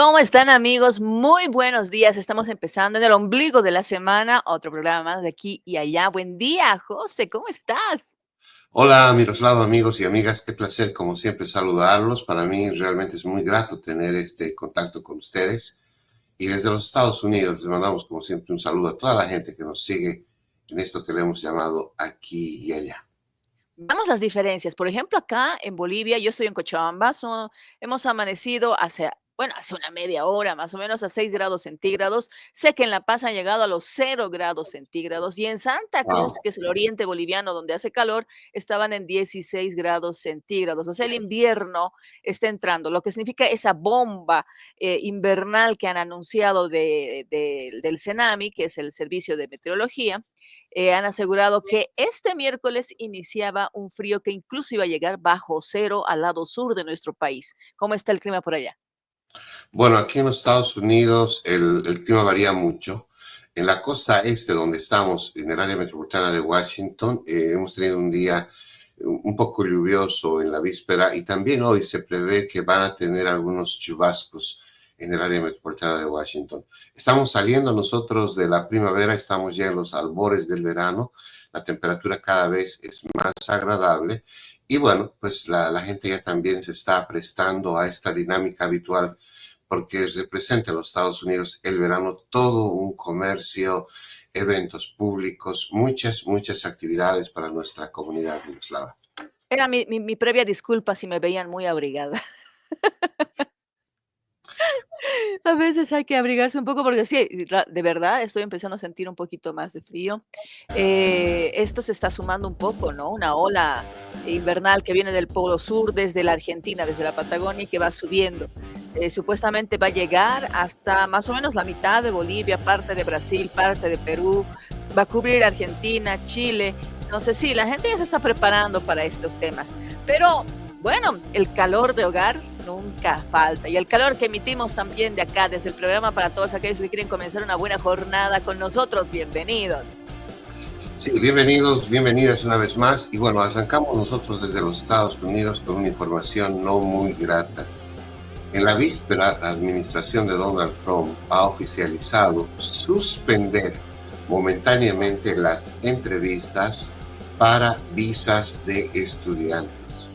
¿Cómo están, amigos? Muy buenos días. Estamos empezando en el ombligo de la semana, otro programa más de aquí y allá. Buen día, José, ¿cómo estás? Hola Miroslava, amigos y amigas, qué placer como siempre saludarlos. Para mí realmente es muy grato tener este contacto con ustedes. Y desde los Estados Unidos les mandamos como siempre un saludo a toda la gente que nos sigue en esto que le hemos llamado aquí y allá. Vamos las diferencias. Por ejemplo, acá en Bolivia, yo estoy en Cochabamba, hemos amanecido hace una media hora más o menos a 6 grados centígrados. Sé que en La Paz han llegado a los 0 grados centígrados y en Santa Cruz, Wow. que es el oriente boliviano donde hace calor, estaban en 16 grados centígrados. O sea, el invierno está entrando, lo que significa esa bomba invernal que han anunciado del CENAMI, que es el Servicio de Meteorología. Han asegurado que este miércoles iniciaba un frío que incluso iba a llegar bajo cero al lado sur de nuestro país. ¿Cómo está el clima por allá? Bueno, aquí en los Estados Unidos el clima varía mucho. En la costa este, donde estamos, en el área metropolitana de Washington, hemos tenido un día un poco lluvioso en la víspera y también hoy se prevé que van a tener algunos chubascos en el área metropolitana de Washington. Estamos saliendo nosotros de la primavera, estamos ya en los albores del verano, la temperatura cada vez es más agradable y bueno, pues la gente ya también se está prestando a esta dinámica habitual porque representa en los Estados Unidos el verano todo un comercio, eventos públicos, muchas actividades para nuestra comunidad yugoslava. Era mi previa disculpa si me veían muy abrigada. A veces hay que abrigarse un poco porque sí, de verdad estoy empezando a sentir un poquito más de frío. Esto se está sumando un poco, ¿no? Una ola invernal que viene del Polo Sur, desde la Argentina, desde la Patagonia y que va subiendo. Supuestamente va a llegar hasta más o menos la mitad de Bolivia, parte de Brasil, parte de Perú, va a cubrir Argentina, Chile. Entonces sí, la gente ya se está preparando para estos temas. Pero bueno, el calor de hogar nunca falta. Y el calor que emitimos también de acá, desde el programa para todos aquellos que quieren comenzar una buena jornada con nosotros. Bienvenidos. Sí, bienvenidos, bienvenidas una vez más. Y bueno, arrancamos nosotros desde los Estados Unidos con una información no muy grata. En la víspera, la administración de Donald Trump ha oficializado suspender momentáneamente las entrevistas para visas de estudiantes.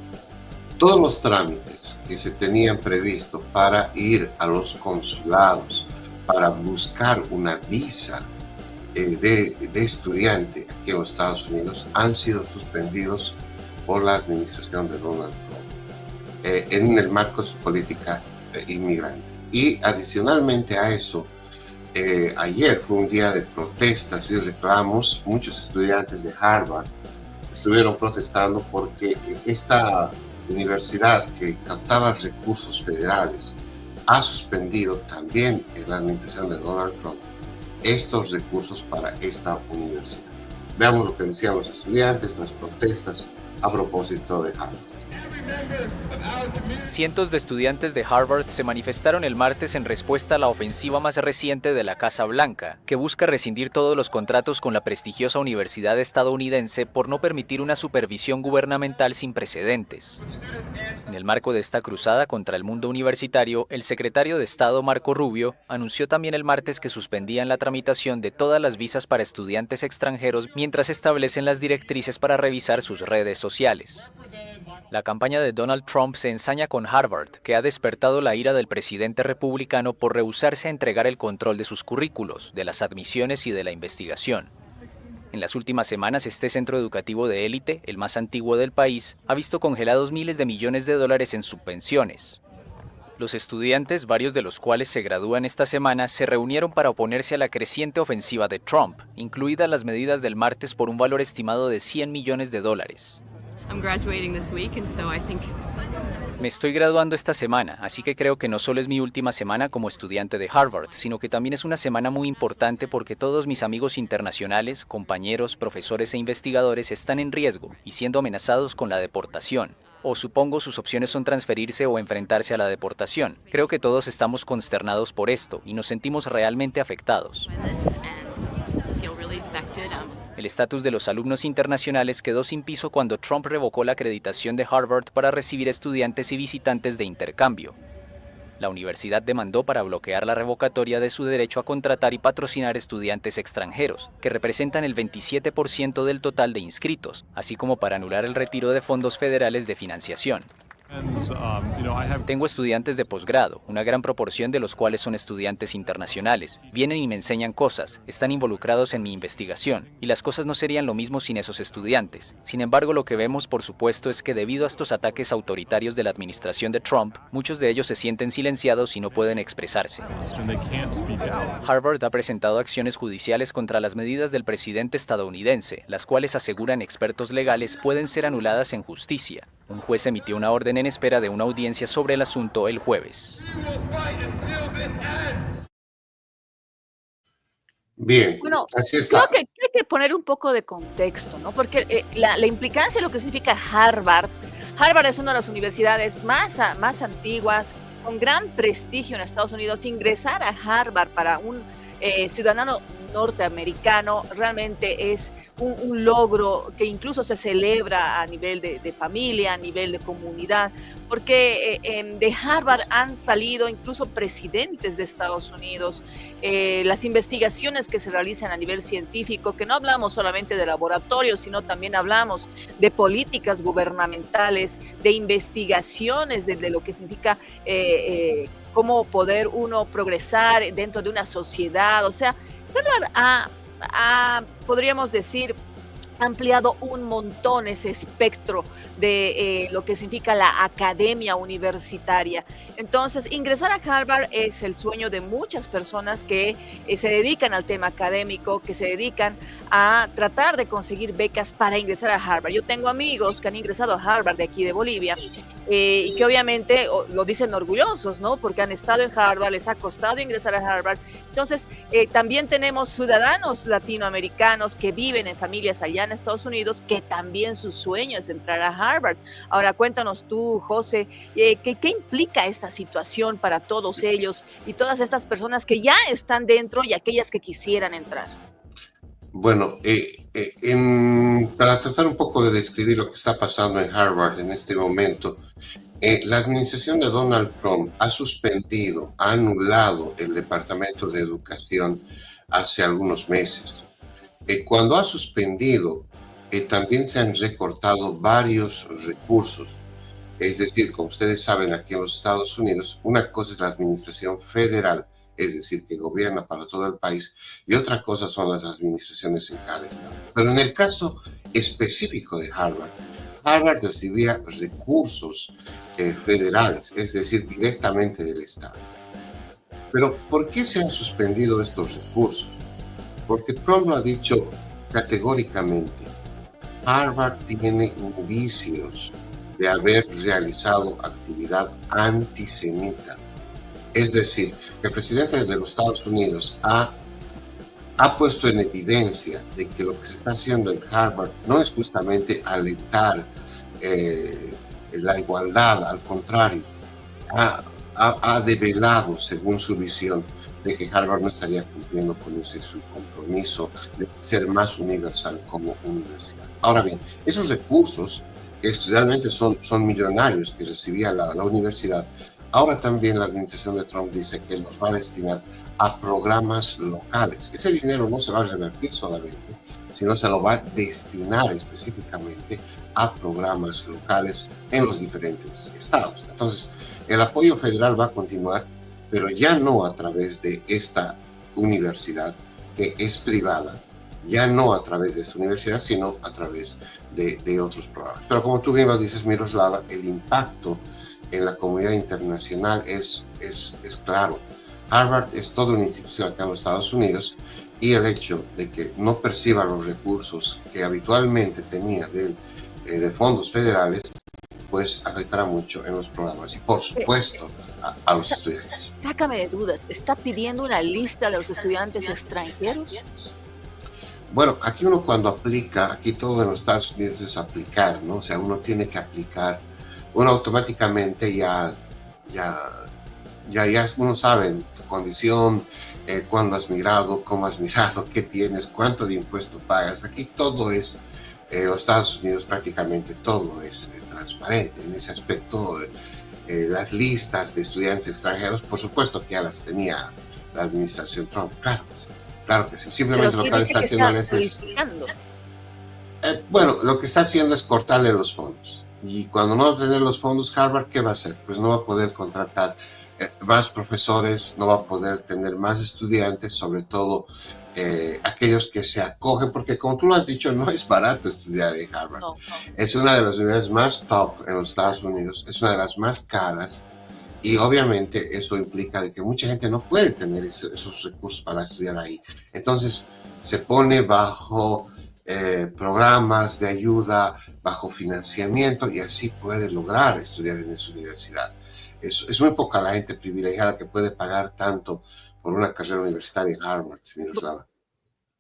Todos los trámites que se tenían previsto para ir a los consulados, para buscar una visa de estudiante aquí en los Estados Unidos, han sido suspendidos por la administración de Donald Trump en el marco de su política inmigrante. Y adicionalmente a eso, ayer fue un día de protestas y reclamos. Muchos estudiantes de Harvard estuvieron protestando porque esta universidad que captaba recursos federales ha suspendido también en la administración de Donald Trump estos recursos para esta universidad. Veamos lo que decían los estudiantes, las protestas a propósito de Harvard. Cientos de estudiantes de Harvard se manifestaron el martes en respuesta a la ofensiva más reciente de la Casa Blanca, que busca rescindir todos los contratos con la prestigiosa universidad estadounidense por no permitir una supervisión gubernamental sin precedentes. En el marco de esta cruzada contra el mundo universitario, el secretario de Estado Marco Rubio anunció también el martes que suspendían la tramitación de todas las visas para estudiantes extranjeros mientras establecen las directrices para revisar sus redes sociales. La campaña de Donald Trump se ensaña con Harvard, que ha despertado la ira del presidente republicano por rehusarse a entregar el control de sus currículos, de las admisiones y de la investigación. En las últimas semanas, este centro educativo de élite, el más antiguo del país, ha visto congelados miles de millones de dólares en subvenciones. Los estudiantes, varios de los cuales se gradúan esta semana, se reunieron para oponerse a la creciente ofensiva de Trump, incluidas las medidas del martes por un valor estimado de $100 millones. Me estoy graduando esta semana, así que creo que no solo es mi última semana como estudiante de Harvard, sino que también es una semana muy importante porque todos mis amigos internacionales, compañeros, profesores e investigadores están en riesgo y siendo amenazados con la deportación. O supongo sus opciones son transferirse o enfrentarse a la deportación. Creo que todos estamos consternados por esto y nos sentimos realmente afectados. El estatus de los alumnos internacionales quedó sin piso cuando Trump revocó la acreditación de Harvard para recibir estudiantes y visitantes de intercambio. La universidad demandó para bloquear la revocatoria de su derecho a contratar y patrocinar estudiantes extranjeros, que representan el 27% del total de inscritos, así como para anular el retiro de fondos federales de financiación. Tengo estudiantes de posgrado, una gran proporción de los cuales son estudiantes internacionales. Vienen y me enseñan cosas, están involucrados en mi investigación, y las cosas no serían lo mismo sin esos estudiantes. Sin embargo, lo que vemos, por supuesto, es que debido a estos ataques autoritarios de la administración de Trump, muchos de ellos se sienten silenciados y no pueden expresarse. Harvard ha presentado acciones judiciales contra las medidas del presidente estadounidense, las cuales, aseguran expertos legales, pueden ser anuladas en justicia. Un juez emitió una orden en espera de una audiencia sobre el asunto el jueves. Bien, Bueno, así creo está. que hay que poner un poco de contexto, ¿no? Porque la implicancia de lo que significa Harvard. Harvard es una de las universidades más antiguas, con gran prestigio en Estados Unidos. Ingresar a Harvard para un ciudadano norteamericano realmente es un logro que incluso se celebra a nivel de familia, a nivel de comunidad, porque de Harvard han salido incluso presidentes de Estados Unidos. Las investigaciones que se realizan a nivel científico, que no hablamos solamente de laboratorios, sino también hablamos de políticas gubernamentales, de investigaciones de lo que significa cómo poder uno progresar dentro de una sociedad. O sea, Harvard podríamos decir, ampliado un montón ese espectro de lo que significa la academia universitaria. Entonces, ingresar a Harvard es el sueño de muchas personas que se dedican al tema académico, que se dedican a tratar de conseguir becas para ingresar a Harvard. Yo tengo amigos que han ingresado a Harvard de aquí de Bolivia y que obviamente lo dicen orgullosos, ¿no? Porque han estado en Harvard, les ha costado ingresar a Harvard. Entonces, también tenemos ciudadanos latinoamericanos que viven en familias allá en Estados Unidos, que también su sueño es entrar a Harvard. Ahora, cuéntanos tú, José, ¿qué implica esta situación para todos ellos y todas estas personas que ya están dentro y aquellas que quisieran entrar? Bueno, para tratar un poco de describir lo que está pasando en Harvard en este momento, la administración de Donald Trump ha suspendido, ha anulado el Departamento de Educación hace algunos meses. Cuando ha suspendido, también se han recortado varios recursos. Es decir, como ustedes saben, aquí en los Estados Unidos, una cosa es la administración federal, es decir, que gobierna para todo el país, y otra cosa son las administraciones en cada estado. Pero en el caso específico de Harvard, Harvard recibía recursos federales, es decir, directamente del Estado. Pero ¿por qué se han suspendido estos recursos? Porque Trump lo ha dicho categóricamente. Harvard tiene indicios de haber realizado actividad antisemita. Es decir, el presidente de los Estados Unidos ha puesto en evidencia de que lo que se está haciendo en Harvard no es justamente alentar la igualdad, al contrario, ha develado, según su visión, de que Harvard no estaría cumpliendo con ese su compromiso de ser más universal como universidad. Ahora bien, esos recursos, que realmente son millonarios que recibía la universidad, ahora también la administración de Trump dice que los va a destinar a programas locales. Ese dinero no se va a revertir solamente, sino se lo va a destinar específicamente a programas locales en los diferentes estados. Entonces, el apoyo federal va a continuar, pero ya no a través de esta universidad que es privada, ya no a través de esta universidad, sino a través de otros programas. Pero como tú bien lo dices, Miroslava, el impacto en la comunidad internacional es claro. Harvard es toda una institución acá en los Estados Unidos y el hecho de que no perciba los recursos que habitualmente tenía de fondos federales, pues afectará mucho en los programas y por supuesto a los estudiantes. Sácame de dudas, ¿está pidiendo una lista de los estudiantes extranjeros? Bueno, aquí uno cuando aplica, aquí todo en los Estados Unidos es aplicar, ¿no? O sea, uno tiene que aplicar, uno automáticamente ya uno sabe tu condición, cuándo has migrado, cómo has migrado, qué tienes, cuánto de impuesto pagas. Aquí todo es, en los Estados Unidos prácticamente todo es transparente en ese aspecto. las listas de estudiantes extranjeros, por supuesto que ya las tenía la administración Trump, claro que sí, claro que sí. Pero Simplemente lo sí que ahora dice está que haciendo está es, solicitando. bueno, lo que está haciendo es cortarle los fondos. Y cuando no va a tener los fondos, Harvard, ¿qué va a hacer? Pues no va a poder contratar más profesores, no va a poder tener más estudiantes, sobre todo aquellos que se acogen, porque como tú lo has dicho, no es barato estudiar en Harvard. No. Es una de las universidades más top en los Estados Unidos, es una de las más caras, y obviamente eso implica de que mucha gente no puede tener esos recursos para estudiar ahí. Entonces se pone bajo programas de ayuda, bajo financiamiento, y así puede lograr estudiar en esa universidad. Es muy poca la gente privilegiada que puede pagar tanto por una carrera universitaria en Harvard, Miroslava.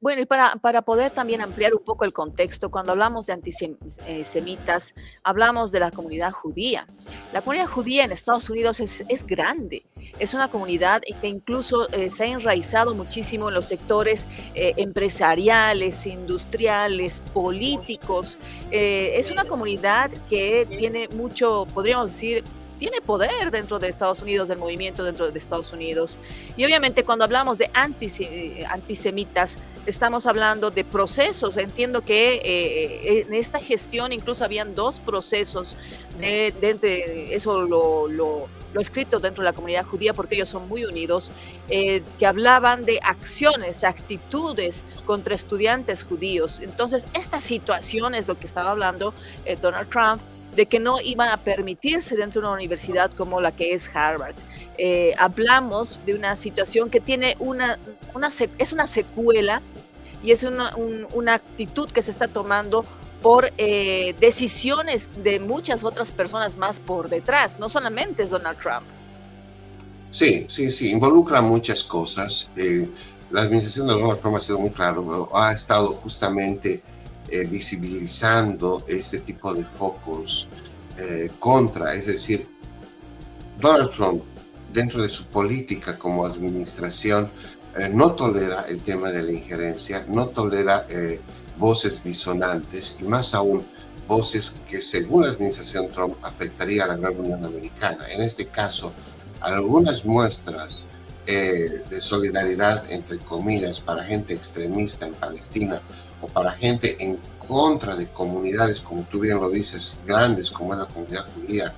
Bueno, y para poder también ampliar un poco el contexto, cuando hablamos de antisemitas, hablamos de la comunidad judía. La comunidad judía en Estados Unidos es grande, es una comunidad que incluso se ha enraizado muchísimo en los sectores empresariales, industriales, políticos. Es una comunidad que tiene mucho, podríamos decir, tiene poder dentro de Estados Unidos, del movimiento dentro de Estados Unidos. Y obviamente cuando hablamos de antisemitas, estamos hablando de procesos. Entiendo que en esta gestión incluso habían dos procesos eso lo escrito dentro de la comunidad judía, porque ellos son muy unidos, que hablaban de acciones, actitudes contra estudiantes judíos. Entonces, esta situación es lo que estaba hablando Donald Trump, de que no iban a permitirse dentro de una universidad como la que es Harvard. Hablamos de una situación que tiene es una secuela y es una actitud que se está tomando por decisiones de muchas otras personas más por detrás, no solamente es Donald Trump. Sí, sí, sí, involucra muchas cosas. La administración de Donald Trump ha sido muy claro, ha estado justamente visibilizando este tipo de focos contra, es decir, Donald Trump, dentro de su política como administración, no tolera el tema de la injerencia, no tolera voces disonantes y más aún voces que según la administración Trump afectaría a la Gran Unión Americana. En este caso, algunas muestras de solidaridad, entre comillas, para gente extremista en Palestina o para gente en contra de comunidades, como tú bien lo dices, grandes como es la comunidad judía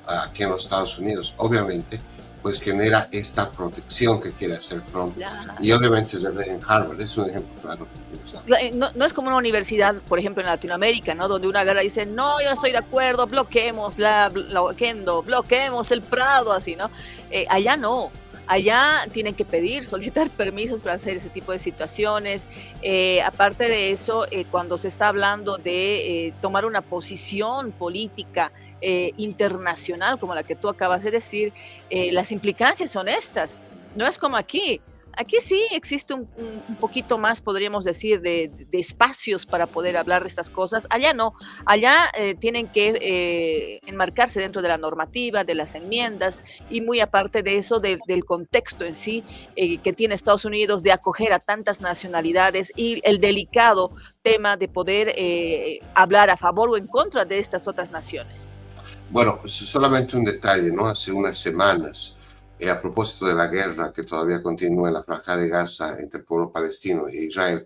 aquí en los Estados Unidos, obviamente, pues genera esta protección que quiere hacer Trump. Y obviamente se ve en Harvard, es un ejemplo claro. No es como una universidad, por ejemplo, en Latinoamérica, ¿no? Donde una agarra y dice, no, yo no estoy de acuerdo, bloqueemos bloqueemos el Prado, así, ¿no? Allá no. Allá tienen que pedir, solicitar permisos para hacer ese tipo de situaciones. Aparte de eso, cuando se está hablando de tomar una posición política internacional, como la que tú acabas de decir, las implicancias son estas. No es como aquí. Aquí sí existe un poquito más, podríamos decir, de espacios para poder hablar de estas cosas. Allá no. Allá tienen que enmarcarse dentro de la normativa, de las enmiendas y muy aparte de eso, del contexto en sí que tiene Estados Unidos de acoger a tantas nacionalidades y el delicado tema de poder hablar a favor o en contra de estas otras naciones. Bueno, solamente un detalle, ¿no? Hace unas semanas, a propósito de la guerra que todavía continúa en la franja de Gaza entre el pueblo palestino e Israel,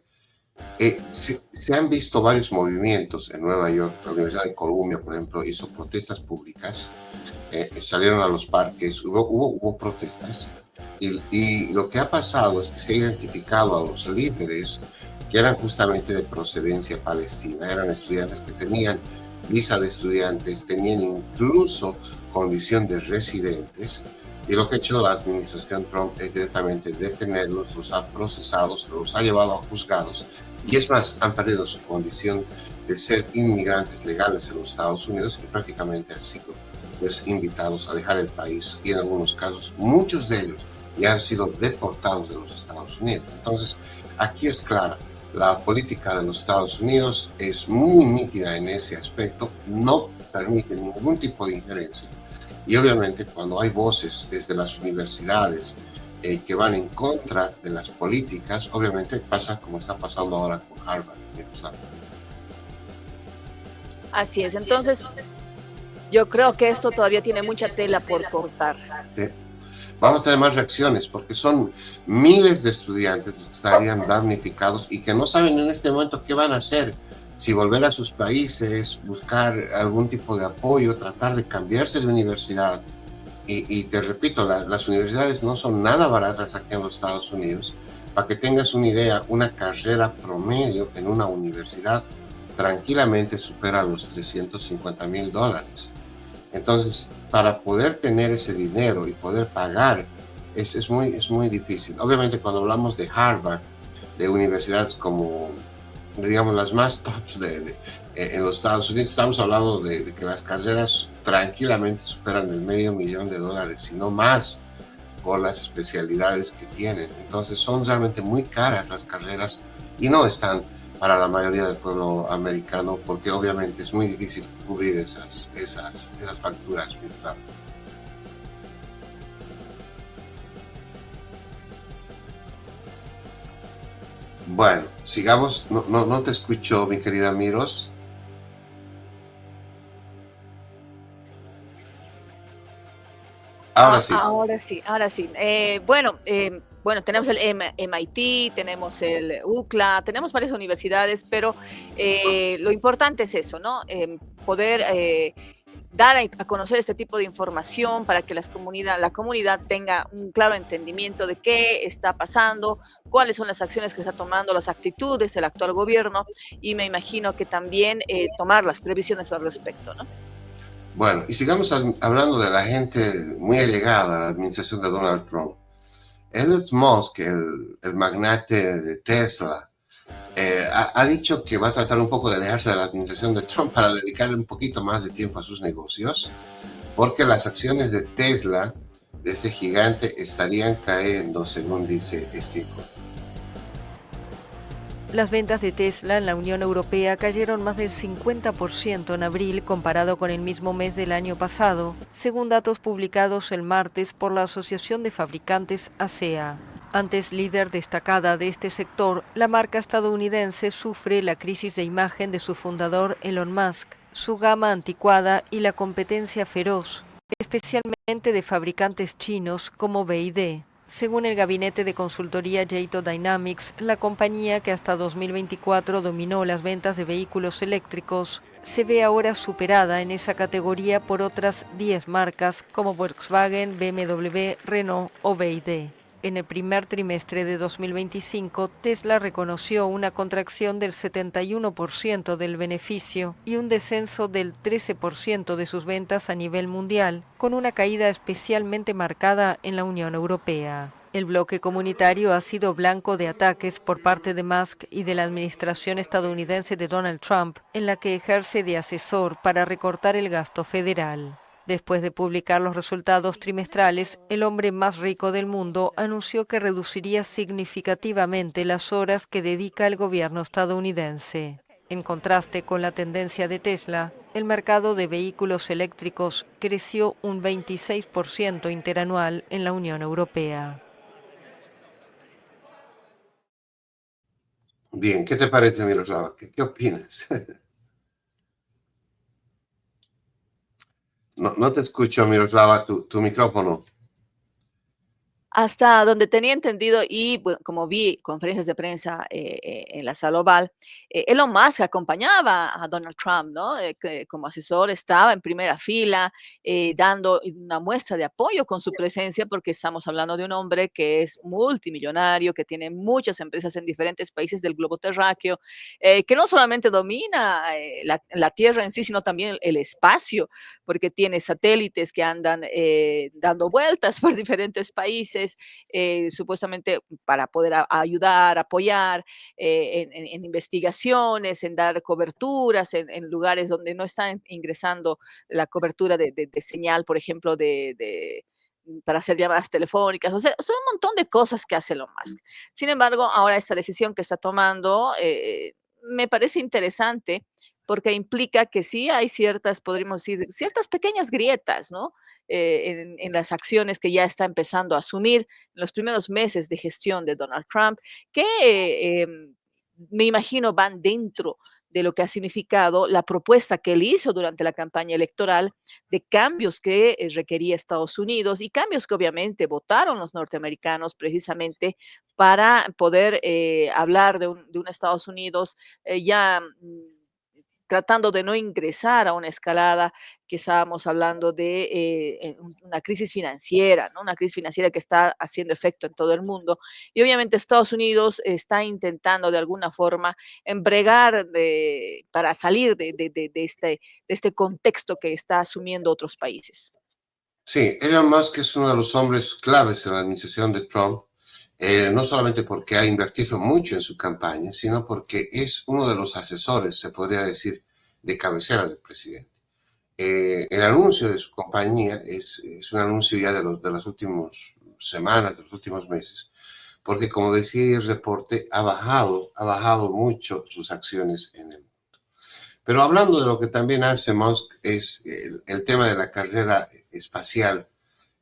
se han visto varios movimientos en Nueva York. La Universidad de Columbia, por ejemplo, hizo protestas públicas, salieron a los parques, hubo protestas, y lo que ha pasado es que se ha identificado a los líderes que eran justamente de procedencia palestina, eran estudiantes que tenían visa de estudiantes, tenían incluso condición de residentes, y lo que ha hecho la administración Trump es directamente detenerlos, los ha procesado, los ha llevado a juzgados, y es más, han perdido su condición de ser inmigrantes legales en los Estados Unidos y prácticamente han sido pues, invitados a dejar el país, y en algunos casos, muchos de ellos ya han sido deportados de los Estados Unidos. Entonces, aquí es clara. La política de los Estados Unidos es muy nítida en ese aspecto, no permite ningún tipo de injerencia. Y obviamente cuando hay voces desde las universidades que van en contra de las políticas, obviamente pasa como está pasando ahora con Harvard. Así es, entonces Yo creo que esto todavía tiene mucha tela por cortar. ¿sí? Vamos a tener más reacciones porque son miles de estudiantes que estarían damnificados y que no saben en este momento qué van a hacer. Si volver a sus países, buscar algún tipo de apoyo, tratar de cambiarse de universidad. Y te repito, las universidades no son nada baratas aquí en los Estados Unidos. Para que tengas una idea, una carrera promedio en una universidad tranquilamente supera los $350,000. Entonces, para poder tener ese dinero y poder pagar, es muy difícil. Obviamente, cuando hablamos de Harvard, de universidades como, digamos, las más tops en los Estados Unidos, estamos hablando de que las carreras tranquilamente superan el $500,000, si no más, por las especialidades que tienen. Entonces, son realmente muy caras las carreras y no están para la mayoría del pueblo americano, porque obviamente es muy difícil cubrir esas facturas. Bueno, sigamos. No, no, no te escucho, mi querida Miros. Ahora sí. Ahora sí, ahora sí. Bueno, tenemos el MIT, tenemos el UCLA, tenemos varias universidades, pero lo importante es eso, ¿no? Poder dar a conocer este tipo de información para que la comunidad tenga un claro entendimiento de qué está pasando, cuáles son las acciones que está tomando, las actitudes del actual gobierno y me imagino que también tomar las previsiones al respecto, ¿no? Bueno, y sigamos hablando de la gente muy allegada a la administración de Donald Trump. Elon Musk, el magnate de Tesla, ha dicho que va a tratar un poco de alejarse de la administración de Trump para dedicarle un poquito más de tiempo a sus negocios, porque las acciones de Tesla, de este gigante, estarían cayendo, según dice este informe. Las ventas de Tesla en la Unión Europea cayeron más del 50% en abril comparado con el mismo mes del año pasado, según datos publicados el martes por la Asociación de Fabricantes ASEA. Antes líder destacada de este sector, la marca estadounidense sufre la crisis de imagen de su fundador Elon Musk, su gama anticuada y la competencia feroz, especialmente de fabricantes chinos como BYD. Según el gabinete de consultoría Jato Dynamics, la compañía que hasta 2024 dominó las ventas de vehículos eléctricos, se ve ahora superada en esa categoría por otras 10 marcas como Volkswagen, BMW, Renault o BYD. En el primer trimestre de 2025, Tesla reconoció una contracción del 71% del beneficio y un descenso del 13% de sus ventas a nivel mundial, con una caída especialmente marcada en la Unión Europea. El bloque comunitario ha sido blanco de ataques por parte de Musk y de la administración estadounidense de Donald Trump, en la que ejerce de asesor para recortar el gasto federal. Después de publicar los resultados trimestrales, el hombre más rico del mundo anunció que reduciría significativamente las horas que dedica el gobierno estadounidense. En contraste con la tendencia de Tesla, el mercado de vehículos eléctricos creció un 26% interanual en la Unión Europea. Bien, ¿qué te parece, Miroslava? ¿Qué opinas? No, no te escucho, Miroslava, tu micrófono. Hasta donde tenía entendido y bueno, como vi conferencias de prensa en la sala oval, Elon Musk acompañaba a Donald Trump, ¿no? Que como asesor estaba en primera fila, dando una muestra de apoyo con su presencia, porque estamos hablando de un hombre que es multimillonario, que tiene muchas empresas en diferentes países del globo terráqueo, que no solamente domina la Tierra en sí, sino también el espacio, porque tiene satélites que andan dando vueltas por diferentes países supuestamente para poder ayudar, apoyar en investigaciones, en dar coberturas en lugares donde no está ingresando la cobertura de señal, por ejemplo, para hacer llamadas telefónicas. O sea, son un montón de cosas que hace Elon Musk. Sin embargo, ahora esta decisión que está tomando me parece interesante porque implica que sí hay ciertas, podríamos decir, ciertas pequeñas grietas, ¿no? En las acciones que ya está empezando a asumir en los primeros meses de gestión de Donald Trump, que me imagino van dentro de lo que ha significado la propuesta que él hizo durante la campaña electoral de cambios que requería Estados Unidos y cambios que obviamente votaron los norteamericanos precisamente para poder hablar de un Estados Unidos ya tratando de no ingresar a una escalada que estábamos hablando de una crisis financiera, ¿no? Una crisis financiera que está haciendo efecto en todo el mundo. Y obviamente Estados Unidos está intentando de alguna forma embregar para salir de este contexto que está asumiendo otros países. Sí, Elon Musk es uno de los hombres claves en la administración de Trump, no solamente porque ha invertido mucho en su campaña, sino porque es uno de los asesores, se podría decir, de cabecera del presidente. El anuncio de su compañía es un anuncio ya de las últimas semanas, de los últimos meses, porque como decía el reporte, ha bajado mucho sus acciones en el. Pero hablando de lo que también hace Musk es el tema de la carrera espacial.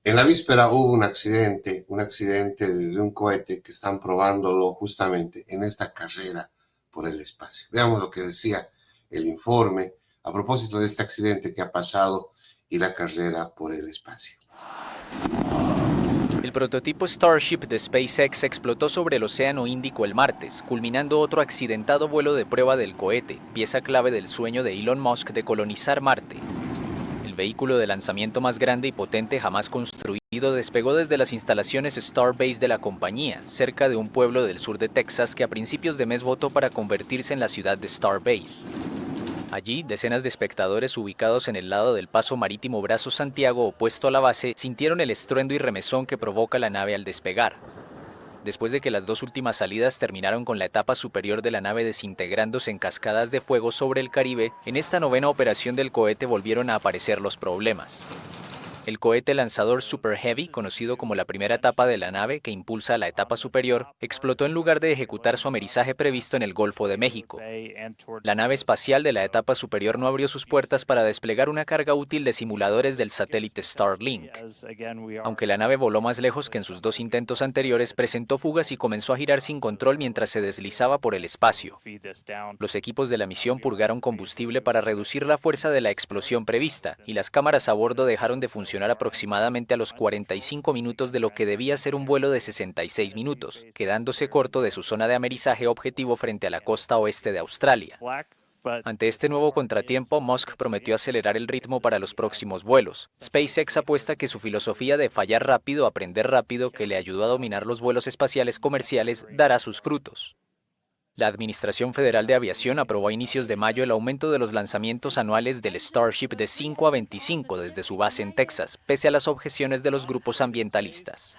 En la víspera hubo un accidente de un cohete que están probándolo justamente en esta carrera por el espacio. Veamos lo que decía el informe a propósito de este accidente que ha pasado y la carrera por el espacio. El prototipo Starship de SpaceX explotó sobre el Océano Índico el martes, culminando otro accidentado vuelo de prueba del cohete, pieza clave del sueño de Elon Musk de colonizar Marte. El vehículo de lanzamiento más grande y potente jamás construido despegó desde las instalaciones Starbase de la compañía, cerca de un pueblo del sur de Texas que a principios de mes votó para convertirse en la ciudad de Starbase. Allí, decenas de espectadores ubicados en el lado del paso marítimo Brazo Santiago opuesto a la base sintieron el estruendo y remesón que provoca la nave al despegar. Después de que las dos últimas salidas terminaron con la etapa superior de la nave desintegrándose en cascadas de fuego sobre el Caribe, en esta novena operación del cohete volvieron a aparecer los problemas. El cohete lanzador Super Heavy, conocido como la primera etapa de la nave que impulsa a la etapa superior, explotó en lugar de ejecutar su amerizaje previsto en el Golfo de México. La nave espacial de la etapa superior no abrió sus puertas para desplegar una carga útil de simuladores del satélite Starlink. Aunque la nave voló más lejos que en sus dos intentos anteriores, presentó fugas y comenzó a girar sin control mientras se deslizaba por el espacio. Los equipos de la misión purgaron combustible para reducir la fuerza de la explosión prevista, y las cámaras a bordo dejaron de funcionar aproximadamente a los 45 minutos de lo que debía ser un vuelo de 66 minutos, quedándose corto de su zona de amerizaje objetivo frente a la costa oeste de Australia. Ante este nuevo contratiempo, Musk prometió acelerar el ritmo para los próximos vuelos. SpaceX apuesta que su filosofía de fallar rápido, aprender rápido, que le ayudó a dominar los vuelos espaciales comerciales, dará sus frutos. La Administración Federal de Aviación aprobó a inicios de mayo el aumento de los lanzamientos anuales del Starship de 5 a 25 desde su base en Texas, pese a las objeciones de los grupos ambientalistas.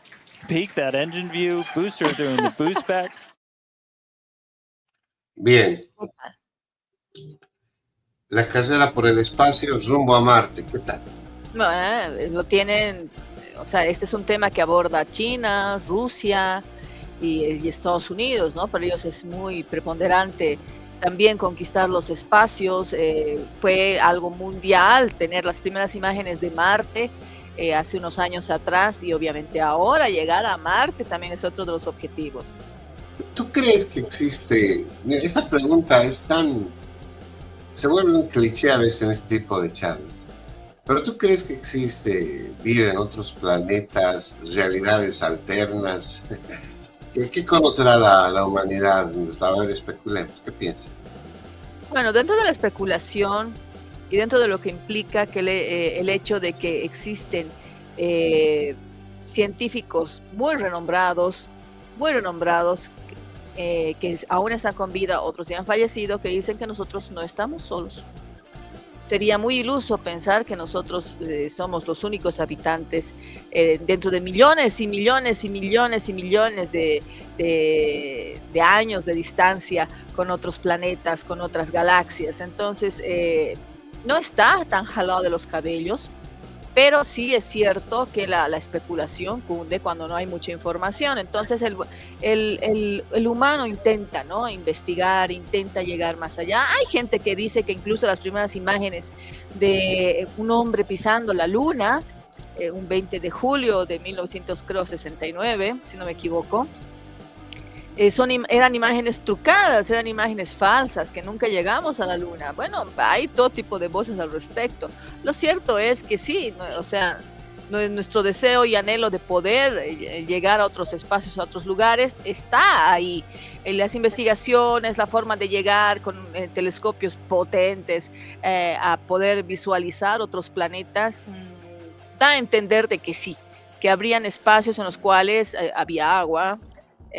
Bien. La carrera por el espacio rumbo a Marte, ¿qué tal? Lo tienen, o sea, este es un tema que aborda China, Rusia y Estados Unidos, ¿no? Para ellos es muy preponderante también conquistar los espacios. Fue algo mundial tener las primeras imágenes de Marte hace unos años atrás y obviamente ahora llegar a Marte también es otro de los objetivos. ¿Tú crees que existe? Esta pregunta se vuelve un cliché a veces en este tipo de charlas. ¿Pero tú crees que existe vida en otros planetas, realidades alternas? ¿Qué conocerá la humanidad? A ver, especulemos. ¿Qué piensas? Bueno, dentro de la especulación y dentro de lo que implica que el hecho de que existen científicos muy renombrados, que aún están con vida, otros ya han fallecido, que dicen que nosotros no estamos solos. Sería muy iluso pensar que nosotros somos los únicos habitantes dentro de millones y millones y millones y millones de años de distancia con otros planetas, con otras galaxias. Entonces, no está tan jalado de los cabellos, pero sí es cierto que la especulación cunde cuando no hay mucha información. Entonces el humano intenta, ¿no?, investigar, intenta llegar más allá. Hay gente que dice que incluso las primeras imágenes de un hombre pisando la luna, un 20 de julio de 1969, si no me equivoco, eran imágenes trucadas, eran imágenes falsas, que nunca llegamos a la luna. Bueno, hay todo tipo de voces al respecto. Lo cierto es que sí, o sea, nuestro deseo y anhelo de poder llegar a otros espacios, a otros lugares, está ahí. En las investigaciones, la forma de llegar con telescopios potentes a poder visualizar otros planetas, da a entender de que sí, que habrían espacios en los cuales había agua,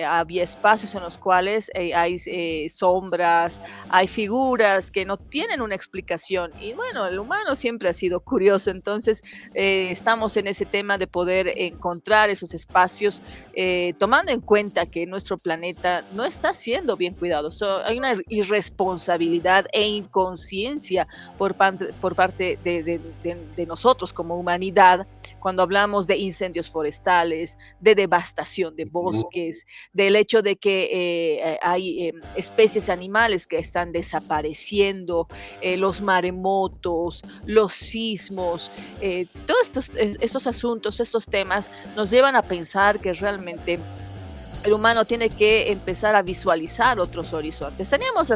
había espacios en los cuales hay sombras, hay figuras que no tienen una explicación. Y bueno, el humano siempre ha sido curioso, entonces estamos en ese tema de poder encontrar esos espacios, tomando en cuenta que nuestro planeta no está siendo bien cuidado. Hay una irresponsabilidad e inconsciencia por parte de nosotros como humanidad cuando hablamos de incendios forestales, de devastación de bosques, del hecho de que hay especies animales que están desapareciendo, los maremotos, los sismos, todos estos asuntos, estos temas nos llevan a pensar que realmente el humano tiene que empezar a visualizar otros horizontes. Teníamos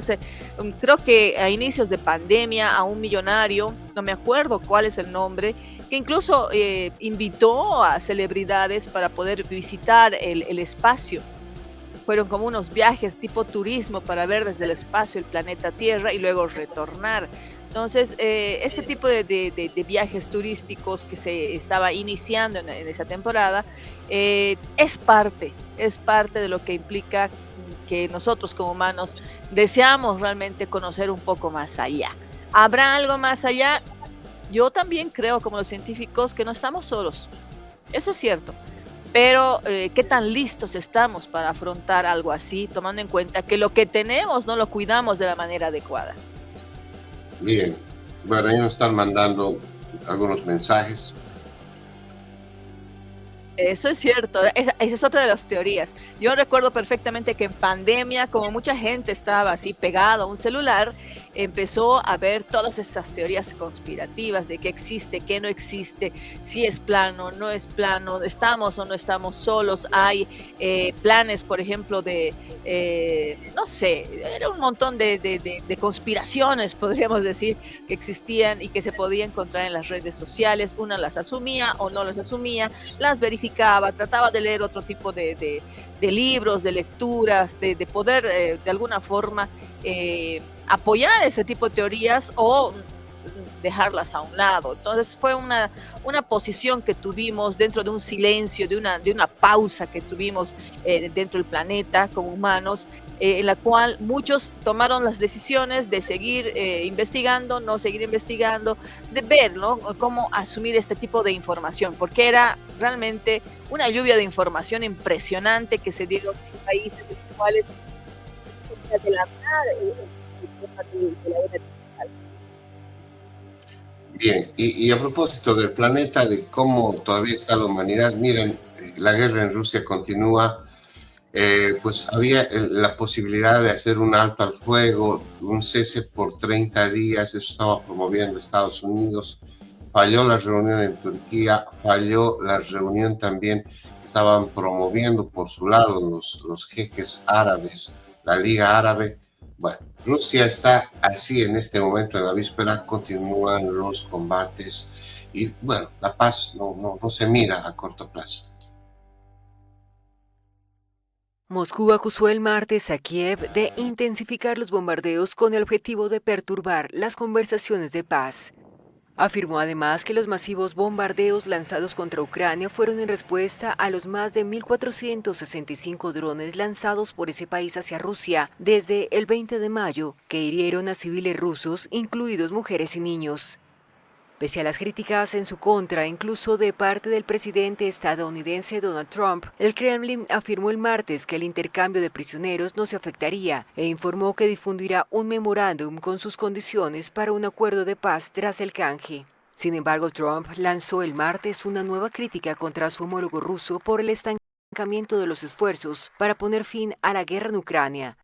creo que a inicios de pandemia, a un millonario, no me acuerdo cuál es el nombre, que incluso invitó a celebridades para poder visitar el espacio. Fueron como unos viajes tipo turismo para ver desde el espacio el planeta Tierra y luego retornar. Entonces, este tipo de viajes turísticos que se estaba iniciando en esa temporada es parte de lo que implica que nosotros como humanos deseamos realmente conocer un poco más allá. ¿Habrá algo más allá? Yo también creo, como los científicos, que no estamos solos. Eso es cierto. Pero, ¿qué tan listos estamos para afrontar algo así, tomando en cuenta que lo que tenemos no lo cuidamos de la manera adecuada? Bien, bueno, ahí nos están mandando algunos mensajes. Eso es cierto, esa es otra de las teorías. Yo recuerdo perfectamente que en pandemia, como mucha gente estaba así pegado a un celular, empezó a ver todas estas teorías conspirativas de qué existe, qué no existe, si es plano, no es plano, estamos o no estamos solos, hay planes, por ejemplo, no sé, era un montón de conspiraciones, podríamos decir, que existían y que se podía encontrar en las redes sociales. Una las asumía o no las asumía, las verificaba, trataba de leer otro tipo de libros, de lecturas, de poder de alguna forma apoyar ese tipo de teorías o dejarlas a un lado. Entonces fue una posición que tuvimos dentro de un silencio, de una pausa que tuvimos dentro del planeta como humanos, en la cual muchos tomaron las decisiones de seguir investigando, no seguir investigando, de ver, ¿no?, cómo asumir este tipo de información, porque era realmente una lluvia de información impresionante que se dieron en países en los cuales se adelantar el tema de la era digital. Bien, y a propósito del planeta, de cómo todavía está la humanidad, miren, la guerra en Rusia continúa, pues había la posibilidad de hacer un alto al fuego, un cese por 30 días, eso estaba promoviendo Estados Unidos, falló la reunión en Turquía, falló la reunión también que estaban promoviendo por su lado los jeques árabes, la Liga Árabe. Bueno, Rusia está así en este momento, en la víspera, continúan los combates y bueno, la paz no se mira a corto plazo. Moscú acusó el martes a Kiev de intensificar los bombardeos con el objetivo de perturbar las conversaciones de paz. Afirmó además que los masivos bombardeos lanzados contra Ucrania fueron en respuesta a los más de 1.465 drones lanzados por ese país hacia Rusia desde el 20 de mayo, que hirieron a civiles rusos, incluidos mujeres y niños. Pese a las críticas en su contra, incluso de parte del presidente estadounidense Donald Trump, el Kremlin afirmó el martes que el intercambio de prisioneros no se afectaría e informó que difundirá un memorándum con sus condiciones para un acuerdo de paz tras el canje. Sin embargo, Trump lanzó el martes una nueva crítica contra su homólogo ruso por el estancamiento de los esfuerzos para poner fin a la guerra en Ucrania.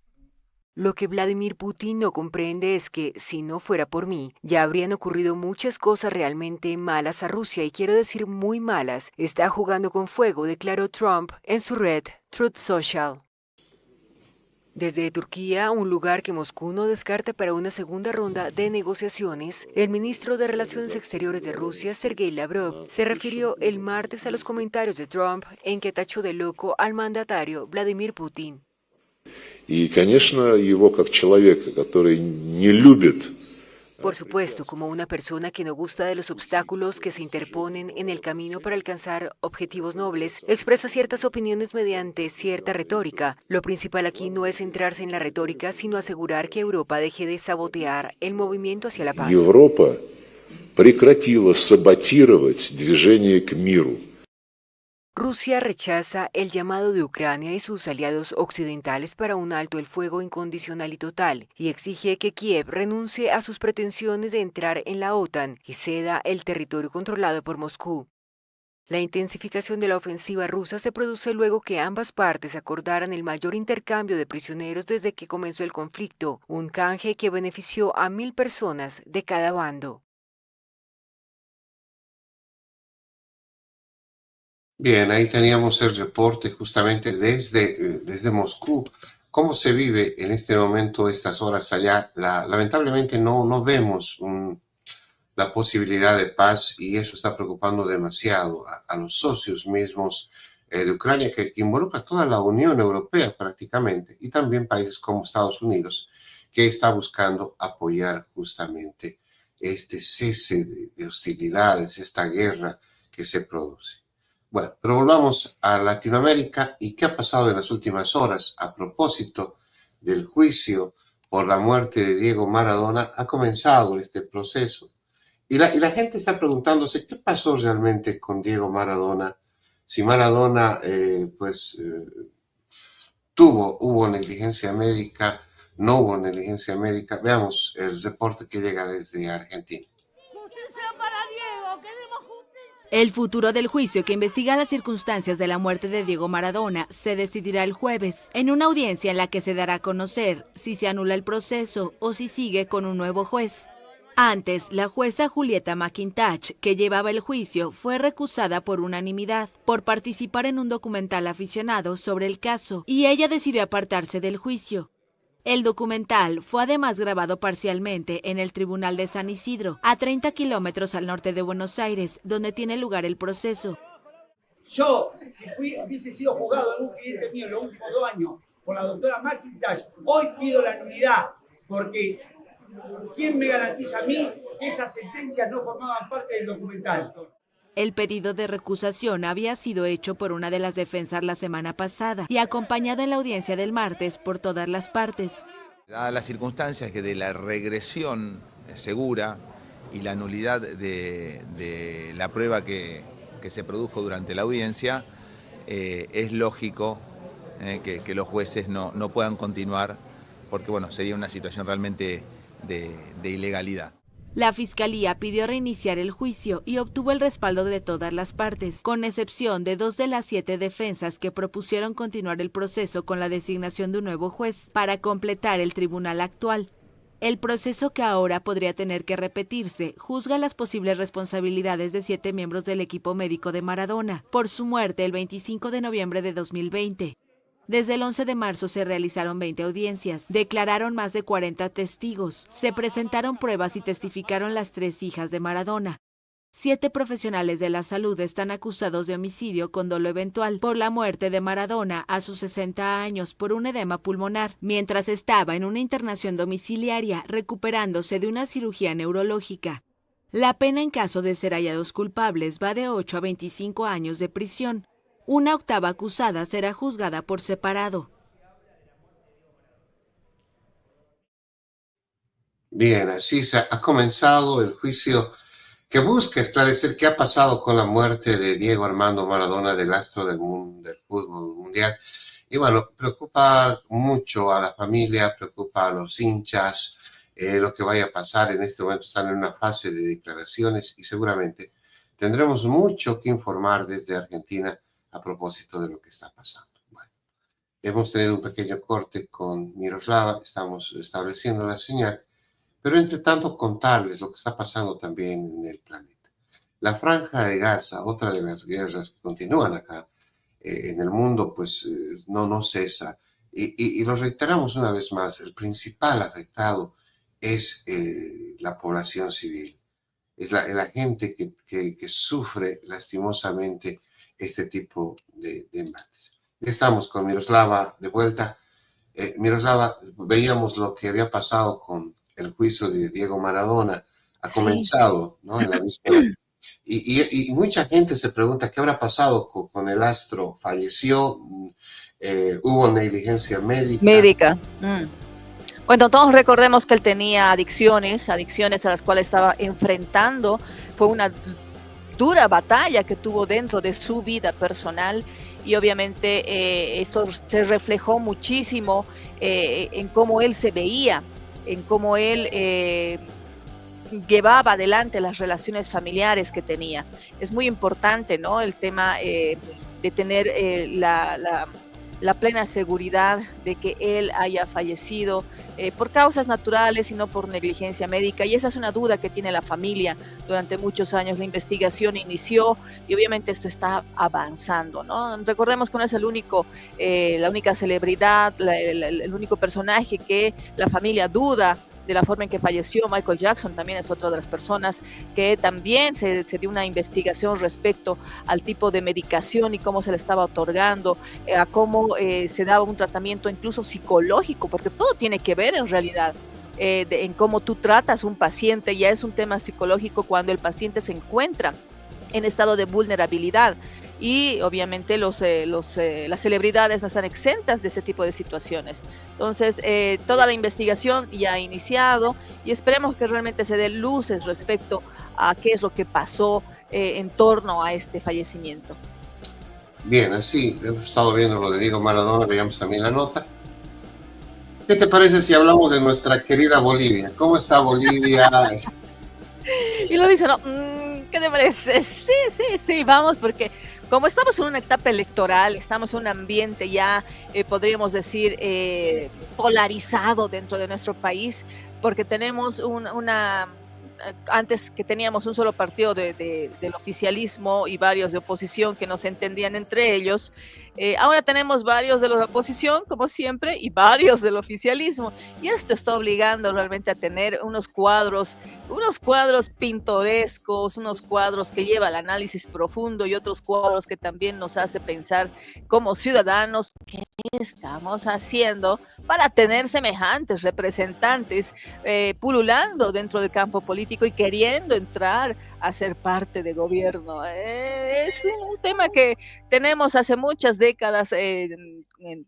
Lo que Vladimir Putin no comprende es que, si no fuera por mí, ya habrían ocurrido muchas cosas realmente malas a Rusia, y quiero decir muy malas. Está jugando con fuego, declaró Trump en su red Truth Social. Desde Turquía, un lugar que Moscú no descarta para una segunda ronda de negociaciones, el ministro de Relaciones Exteriores de Rusia, Sergei Lavrov, se refirió el martes a los comentarios de Trump en que tachó de loco al mandatario Vladimir Putin. И, конечно, его как человека, который не любит. Por supuesto, como una persona que no gusta de los obstáculos que se interponen en el camino para alcanzar objetivos nobles, expresa ciertas opiniones mediante cierta retórica. Lo principal aquí no es centrarse en la retórica, sino asegurar que Europa deje de sabotear el movimiento hacia la paz. Европа прекратила саботировать движение к миру. Rusia rechaza el llamado de Ucrania y sus aliados occidentales para un alto el fuego incondicional y total, y exige que Kiev renuncie a sus pretensiones de entrar en la OTAN y ceda el territorio controlado por Moscú. La intensificación de la ofensiva rusa se produce luego que ambas partes acordaran el mayor intercambio de prisioneros desde que comenzó el conflicto, un canje que benefició a 1.000 personas de cada bando. Bien, ahí teníamos el reporte justamente desde Moscú. ¿Cómo se vive en este momento, estas horas allá? Lamentablemente no vemos la posibilidad de paz y eso está preocupando demasiado a los socios mismos de Ucrania, que involucra a toda la Unión Europea prácticamente y también países como Estados Unidos, que está buscando apoyar justamente este cese de hostilidades, esta guerra que se produce. Bueno, pero volvamos a Latinoamérica y qué ha pasado en las últimas horas a propósito del juicio por la muerte de Diego Maradona. Ha comenzado este proceso y la gente está preguntándose qué pasó realmente con Diego Maradona, si Maradona hubo negligencia médica, no hubo negligencia médica. Veamos el reporte que llega desde Argentina. El futuro del juicio que investiga las circunstancias de la muerte de Diego Maradona se decidirá el jueves, en una audiencia en la que se dará a conocer si se anula el proceso o si sigue con un nuevo juez. Antes, la jueza Julieta McIntosh, que llevaba el juicio, fue recusada por unanimidad por participar en un documental aficionado sobre el caso, y ella decidió apartarse del juicio. El documental fue además grabado parcialmente en el Tribunal de San Isidro, a 30 kilómetros al norte de Buenos Aires, donde tiene lugar el proceso. Yo, si hubiese sido juzgado en un cliente mío en los últimos 2 años por la doctora McIntosh, hoy pido la nulidad, porque ¿quién me garantiza a mí que esas sentencias no formaban parte del documental? El pedido de recusación había sido hecho por una de las defensas la semana pasada y acompañado en la audiencia del martes por todas las partes. Dadas las circunstancias que de la regresión segura y la nulidad de la prueba que se produjo durante la audiencia, es lógico que los jueces no puedan continuar, porque bueno, sería una situación realmente de ilegalidad. La Fiscalía pidió reiniciar el juicio y obtuvo el respaldo de todas las partes, con excepción de 2 de las 7 defensas que propusieron continuar el proceso con la designación de un nuevo juez para completar el tribunal actual. El proceso, que ahora podría tener que repetirse, juzga las posibles responsabilidades de 7 miembros del equipo médico de Maradona por su muerte el 25 de noviembre de 2020. Desde el 11 de marzo se realizaron 20 audiencias, declararon más de 40 testigos, se presentaron pruebas y testificaron las 3 hijas de Maradona. 7 profesionales de la salud están acusados de homicidio con dolo eventual por la muerte de Maradona a sus 60 años por un edema pulmonar, mientras estaba en una internación domiciliaria recuperándose de una cirugía neurológica. La pena en caso de ser hallados culpables va de 8 a 25 años de prisión. Una octava acusada será juzgada por separado. Bien, así ha comenzado el juicio que busca esclarecer qué ha pasado con la muerte de Diego Armando Maradona, del astro del fútbol mundial. Y bueno, preocupa mucho a la familia, preocupa a los hinchas, lo que vaya a pasar. En este momento están en una fase de declaraciones y seguramente tendremos mucho que informar desde Argentina a propósito de lo que está pasando. Bueno, hemos tenido un pequeño corte con Miroslava, estamos estableciendo la señal, pero entre tanto contarles lo que está pasando también en el planeta. La Franja de Gaza, otra de las guerras que continúan acá en el mundo, pues no cesa. Y lo reiteramos una vez más, el principal afectado es la población civil, es la gente que sufre lastimosamente este tipo de embates. Estamos con Miroslava de vuelta. Miroslava, veíamos lo que había pasado con el juicio de Diego Maradona, ha comenzado, ¿no?, en la víspera. Y mucha gente se pregunta qué habrá pasado con el astro. ¿Falleció? ¿Hubo negligencia médica? Bueno, todos recordemos que él tenía adicciones a las cuales estaba enfrentando. Fue una dura batalla que tuvo dentro de su vida personal y obviamente eso se reflejó muchísimo en cómo él se veía, en cómo él llevaba adelante las relaciones familiares que tenía. Es muy importante, ¿no?, el tema de tener la plena seguridad de que él haya fallecido por causas naturales y no por negligencia médica, y esa es una duda que tiene la familia durante muchos años. La investigación inició y obviamente esto está avanzando, ¿no? Recordemos que no es la única celebridad, el único personaje que la familia duda de la forma en que falleció. Michael Jackson también es otra de las personas que también se dio una investigación respecto al tipo de medicación y cómo se le estaba otorgando, a cómo se daba un tratamiento incluso psicológico, porque todo tiene que ver en realidad en cómo tú tratas a un paciente. Ya es un tema psicológico cuando el paciente se encuentra en estado de vulnerabilidad. Y obviamente las celebridades no están exentas de ese tipo de situaciones. Entonces, toda la investigación ya ha iniciado y esperemos que realmente se dé luces respecto a qué es lo que pasó en torno a este fallecimiento. Bien, así hemos estado viendo lo de Diego Maradona, veamos también la nota. ¿Qué te parece si hablamos de nuestra querida Bolivia? ¿Cómo está Bolivia? Y lo dice, ¿no? ¿Qué te parece? Sí, vamos, porque como estamos en una etapa electoral, estamos en un ambiente ya, podríamos decir, polarizado dentro de nuestro país, porque tenemos antes que teníamos un solo partido del oficialismo y varios de oposición que no se entendían entre ellos. Ahora tenemos varios de la oposición, como siempre, y varios del oficialismo. Y esto está obligando realmente a tener unos cuadros pintorescos, unos cuadros que llevan al análisis profundo y otros cuadros que también nos hace pensar como ciudadanos qué estamos haciendo para tener semejantes representantes pululando dentro del campo político y queriendo entrar a ser parte de gobierno. Es un tema que tenemos hace muchas décadas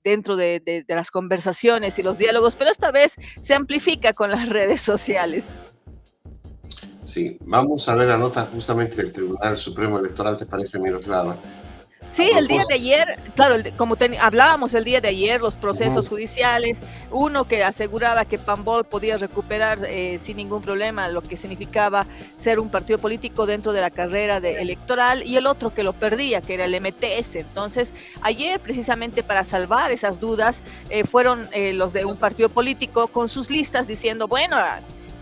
dentro de las conversaciones y los diálogos, pero esta vez se amplifica con las redes sociales. Sí, vamos a ver la nota justamente del Tribunal Supremo Electoral, ¿te parece, Miroslava? Sí, el día de ayer, claro, como hablábamos el día de ayer, los procesos judiciales, uno que aseguraba que Pambol podía recuperar sin ningún problema lo que significaba ser un partido político dentro de la carrera electoral, y el otro que lo perdía, que era el MTS. Entonces, ayer, precisamente para salvar esas dudas, fueron los de un partido político con sus listas diciendo, bueno,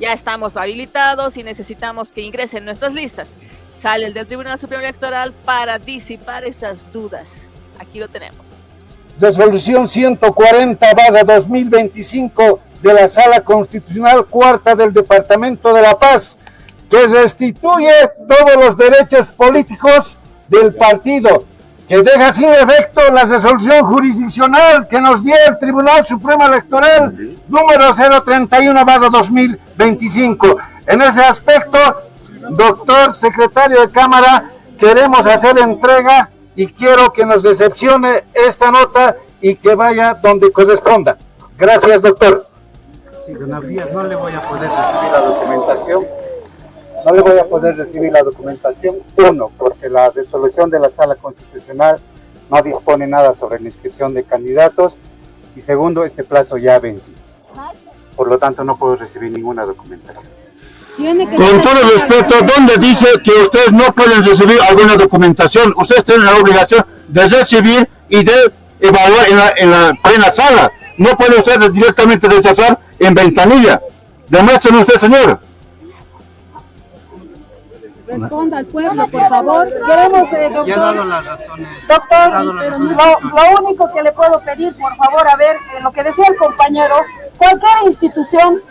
ya estamos habilitados y necesitamos que ingresen nuestras listas. Sale el del Tribunal Supremo Electoral para disipar esas dudas. Aquí lo tenemos. Resolución 140/2025 de la Sala Constitucional Cuarta del Departamento de La Paz, que restituye todos los derechos políticos del partido, que deja sin efecto la resolución jurisdiccional que nos dio el Tribunal Supremo Electoral número 031/2025. En ese aspecto, doctor secretario de Cámara, queremos hacer entrega y quiero que nos recepcione esta nota y que vaya donde corresponda. Gracias, doctor. Sí, don Abdías, no le voy a poder recibir la documentación. Uno, porque la resolución de la Sala Constitucional no dispone nada sobre la inscripción de candidatos. Y segundo, este plazo ya ha vencido. Por lo tanto, no puedo recibir ninguna documentación. Con todo respeto, ¿dónde dice que ustedes no pueden recibir alguna documentación? Ustedes tienen la obligación de recibir y de evaluar en la plena sala. No puede usted directamente rechazar en ventanilla. Demuéstrenlo usted, señor. Responda al pueblo, por favor. Queremos, doctor. Ya he dado las razones. Doctor, lo único que le puedo pedir, por favor, a ver, lo que decía el compañero, cualquier institución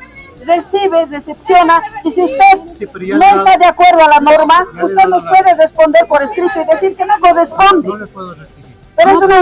recepciona, y si usted no está de acuerdo a la norma, usted nos puede responder por escrito y decir que no corresponde. No le puedo recibir. Pero es una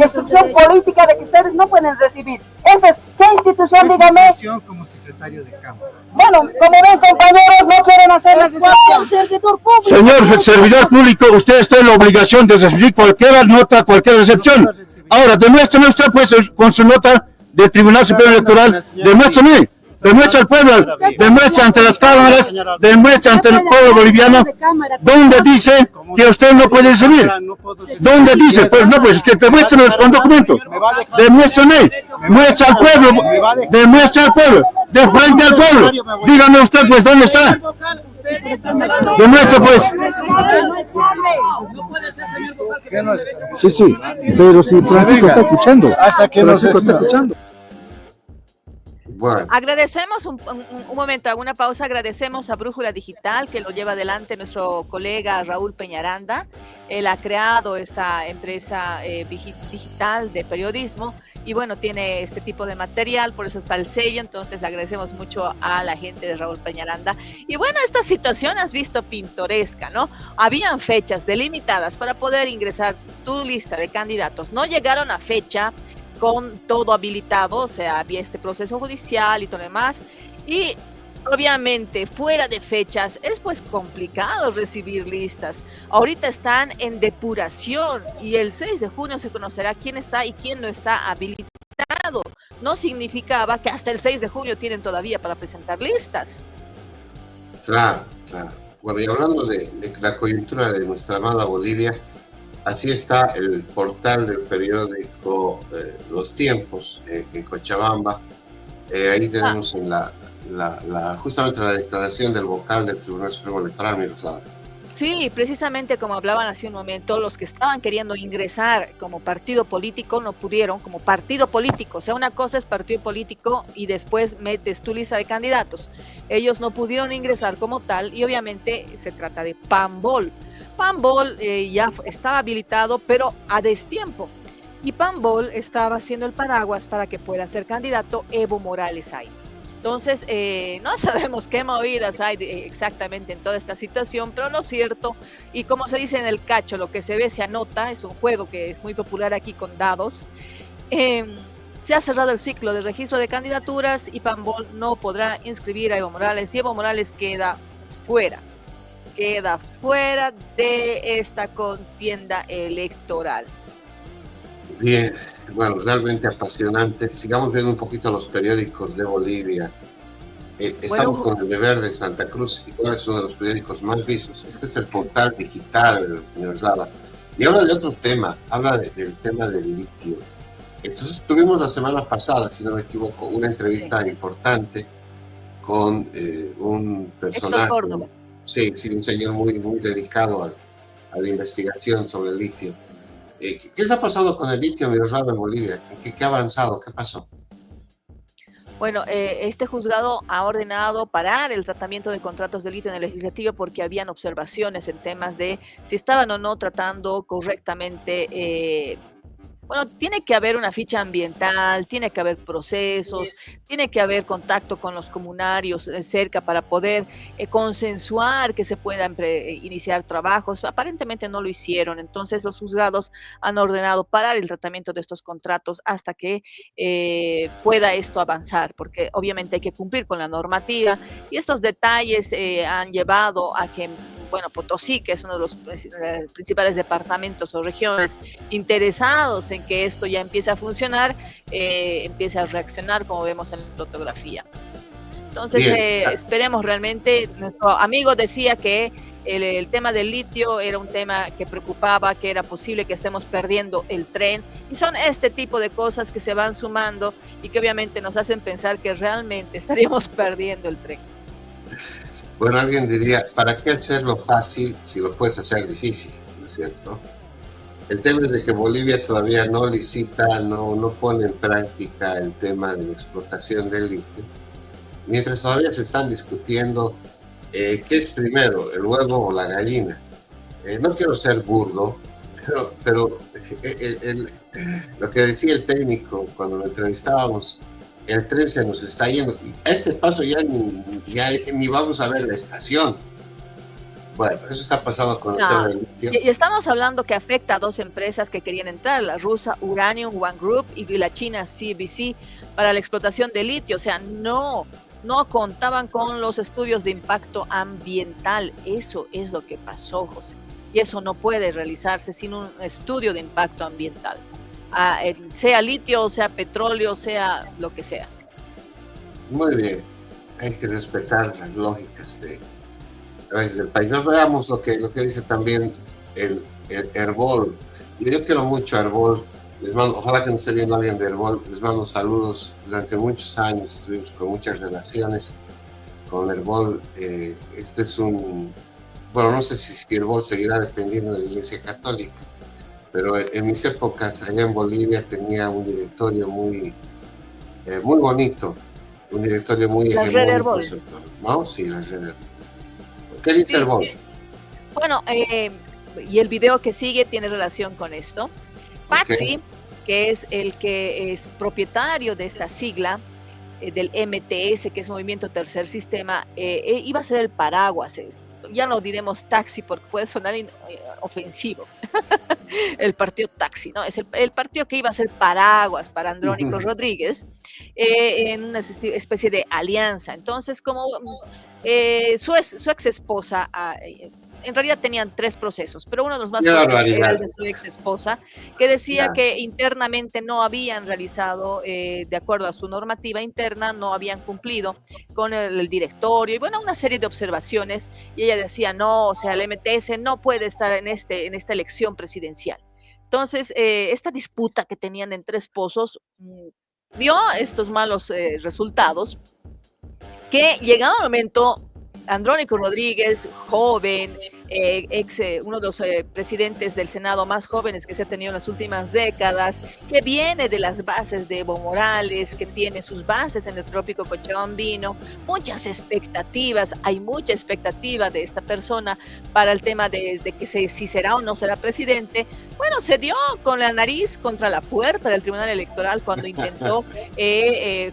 instrucción política de que ustedes no pueden recibir. Esa es, ¿qué institución, dígame? Como secretario de Cámara. Bueno, como ven, compañeros, no quieren hacer la cualquier servidor público. Señor servidor público, usted está en la obligación de recibir cualquier nota, cualquier recepción. Ahora, demuéstrame usted, pues, con su nota del Tribunal Supremo Electoral, demuéstrame. Demuestra al pueblo, demuestra ante las cámaras, demuestra ante el pueblo boliviano, ¿dónde dice que usted no puede recibir? ¿Dónde dice? Pues no, pues que demuéstrame con documento. Demuéstrame, muestra al pueblo, demuestra al pueblo, de frente al pueblo. Dígame usted, pues, ¿dónde está? Demuestra, pues. Sí, sí, pero si Francisco está escuchando. Hasta que nos Francisco está escuchando. Bueno, Agradecemos un momento, hago una pausa, agradecemos a Brújula Digital que lo lleva adelante nuestro colega Raúl Peñaranda. Él ha creado esta empresa digital de periodismo y bueno, tiene este tipo de material, por eso está el sello, entonces agradecemos mucho a la gente de Raúl Peñaranda. Y bueno, esta situación has visto pintoresca, ¿no? Habían fechas delimitadas para poder ingresar tu lista de candidatos, no llegaron a fecha con todo habilitado, o sea, había este proceso judicial y todo lo demás, y obviamente fuera de fechas es pues complicado recibir listas. Ahorita están en depuración y el 6 de junio se conocerá quién está y quién no está habilitado. No significaba que hasta el 6 de junio tienen todavía para presentar listas. claro, claro. Bueno, y hablando de la coyuntura de nuestra amada Bolivia, así está el portal del periódico Los Tiempos en Cochabamba. Ahí tenemos en justamente la declaración del vocal del Tribunal Supremo Electoral, Miroslava. Sí, precisamente como hablaban hace un momento, los que estaban queriendo ingresar como partido político no pudieron como partido político. O sea, una cosa es partido político y después metes tu lista de candidatos. Ellos no pudieron ingresar como tal y obviamente se trata de PANBOL. PANBOL ya estaba habilitado, pero a destiempo. Y PANBOL estaba haciendo el paraguas para que pueda ser candidato Evo Morales ahí. Entonces, no sabemos qué movidas hay exactamente en toda esta situación, pero lo cierto, y como se dice en el cacho, lo que se ve se anota, es un juego que es muy popular aquí con dados. Se ha cerrado el ciclo de registro de candidaturas y PANBOL no podrá inscribir a Evo Morales y Evo Morales queda fuera de esta contienda electoral. Bien, bueno, realmente apasionante. Sigamos viendo un poquito los periódicos de Bolivia. Estamos con el Deber de Santa Cruz, y cuál es uno de los periódicos más vistos. Este es el portal digital de Miroslava. Y habla de otro tema, habla del tema del litio. Entonces tuvimos la semana pasada, si no me equivoco, una entrevista importante con un personaje. Sí, un señor muy dedicado a la investigación sobre el litio. ¿Qué está pasando con el litio, Miroslava, en Bolivia? ¿Qué ha avanzado? ¿Qué pasó? Bueno, este juzgado ha ordenado parar el tratamiento de contratos de litio en el legislativo porque habían observaciones en temas de si estaban o no tratando correctamente. Bueno, tiene que haber una ficha ambiental, tiene que haber procesos, tiene que haber contacto con los comunarios cerca para poder consensuar que se puedan iniciar trabajos. Aparentemente no lo hicieron, entonces los juzgados han ordenado parar el tratamiento de estos contratos hasta que pueda esto avanzar, porque obviamente hay que cumplir con la normativa y estos detalles han llevado a que bueno, Potosí, que es uno de los principales departamentos o regiones interesados en que esto ya empiece a funcionar, empiece a reaccionar como vemos en la fotografía. Entonces, esperemos realmente. Nuestro amigo decía que el tema del litio era un tema que preocupaba, que era posible que estemos perdiendo el tren, y son este tipo de cosas que se van sumando y que obviamente nos hacen pensar que realmente estaríamos perdiendo el tren. Bueno, alguien diría, ¿para qué hacerlo fácil si lo puedes hacer difícil? ¿No es cierto? El tema es de que Bolivia todavía no licita, no pone en práctica el tema de la explotación del litio, mientras todavía se están discutiendo ¿qué es primero, el huevo o la gallina? No quiero ser burdo, pero lo que decía el técnico cuando lo entrevistábamos, el tren se nos está yendo. A este paso ya ni vamos a ver la estación. Bueno, eso está pasando con el tema del litio. Y estamos hablando que afecta a dos empresas que querían entrar, la rusa Uranium One Group y la china CBC, para la explotación de litio. O sea, no contaban con los estudios de impacto ambiental. Eso es lo que pasó, José. Y eso no puede realizarse sin un estudio de impacto ambiental. Sea litio, sea petróleo, sea lo que sea. Muy bien. Hay que respetar las lógicas del país. Nos veamos lo que dice también el Herbol. Yo quiero mucho a Herbol. Les mando, ojalá que nos esté viendo alguien de Herbol. Les mando saludos. Durante muchos años estuvimos con muchas relaciones con Herbol. Este es bueno, no sé si Herbol seguirá dependiendo de la Iglesia Católica, pero en mis épocas allá en Bolivia tenía un directorio muy bonito, un directorio muy la red Herbol. ¿No? Sí, la red Herbol. ¿Qué dice Herbol? Sí. Bueno, y el video que sigue tiene relación con esto. Paxi, que es el que es propietario de esta sigla, del MTS, que es Movimiento Tercer Sistema, iba a ser el paraguas. Ya no diremos taxi porque puede sonar ofensivo. El partido taxi, ¿no? Es el partido que iba a ser paraguas para Andrónico Rodríguez, en una especie de alianza. Entonces, como su ex esposa, en realidad tenían 3 procesos, pero uno de los más fuertes era el de su ex esposa, que decía que internamente no habían realizado, de acuerdo a su normativa interna, no habían cumplido con el directorio, y bueno, una serie de observaciones, y ella decía, no, o sea, el MTS no puede estar en esta elección presidencial. Entonces, esta disputa que tenían entre esposos dio estos malos resultados, que llegado el momento, Andrónico Rodríguez, joven, uno de los presidentes del Senado más jóvenes que se ha tenido en las últimas décadas, que viene de las bases de Evo Morales, que tiene sus bases en el trópico cochabambino, muchas expectativas, hay mucha expectativa de esta persona para el tema de que si será o no será presidente. Bueno, se dio con la nariz contra la puerta del Tribunal Electoral cuando intentó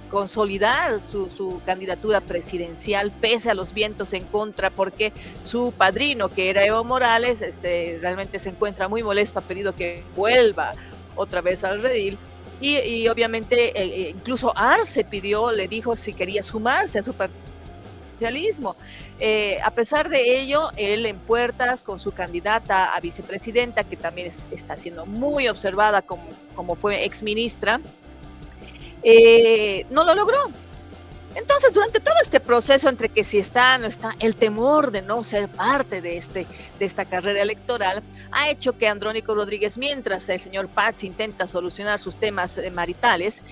consolidar su candidatura presidencial, pese a los vientos en contra, porque su padrino, que era Evo Morales, realmente se encuentra muy molesto, ha pedido que vuelva otra vez al redil, y obviamente incluso Arce le dijo si quería sumarse a su socialismo. A pesar de ello, él en puertas con su candidata a vicepresidenta, que también está siendo muy observada como fue exministra, no lo logró. Entonces, durante todo este proceso entre que si está o no está, el temor de no ser parte de esta carrera electoral ha hecho que Andrónico Rodríguez, mientras el señor Paz intenta solucionar sus temas maritales,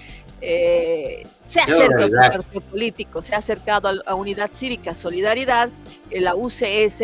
se acerca al partido político, se ha acercado a Unidad Cívica Solidaridad, la UCS,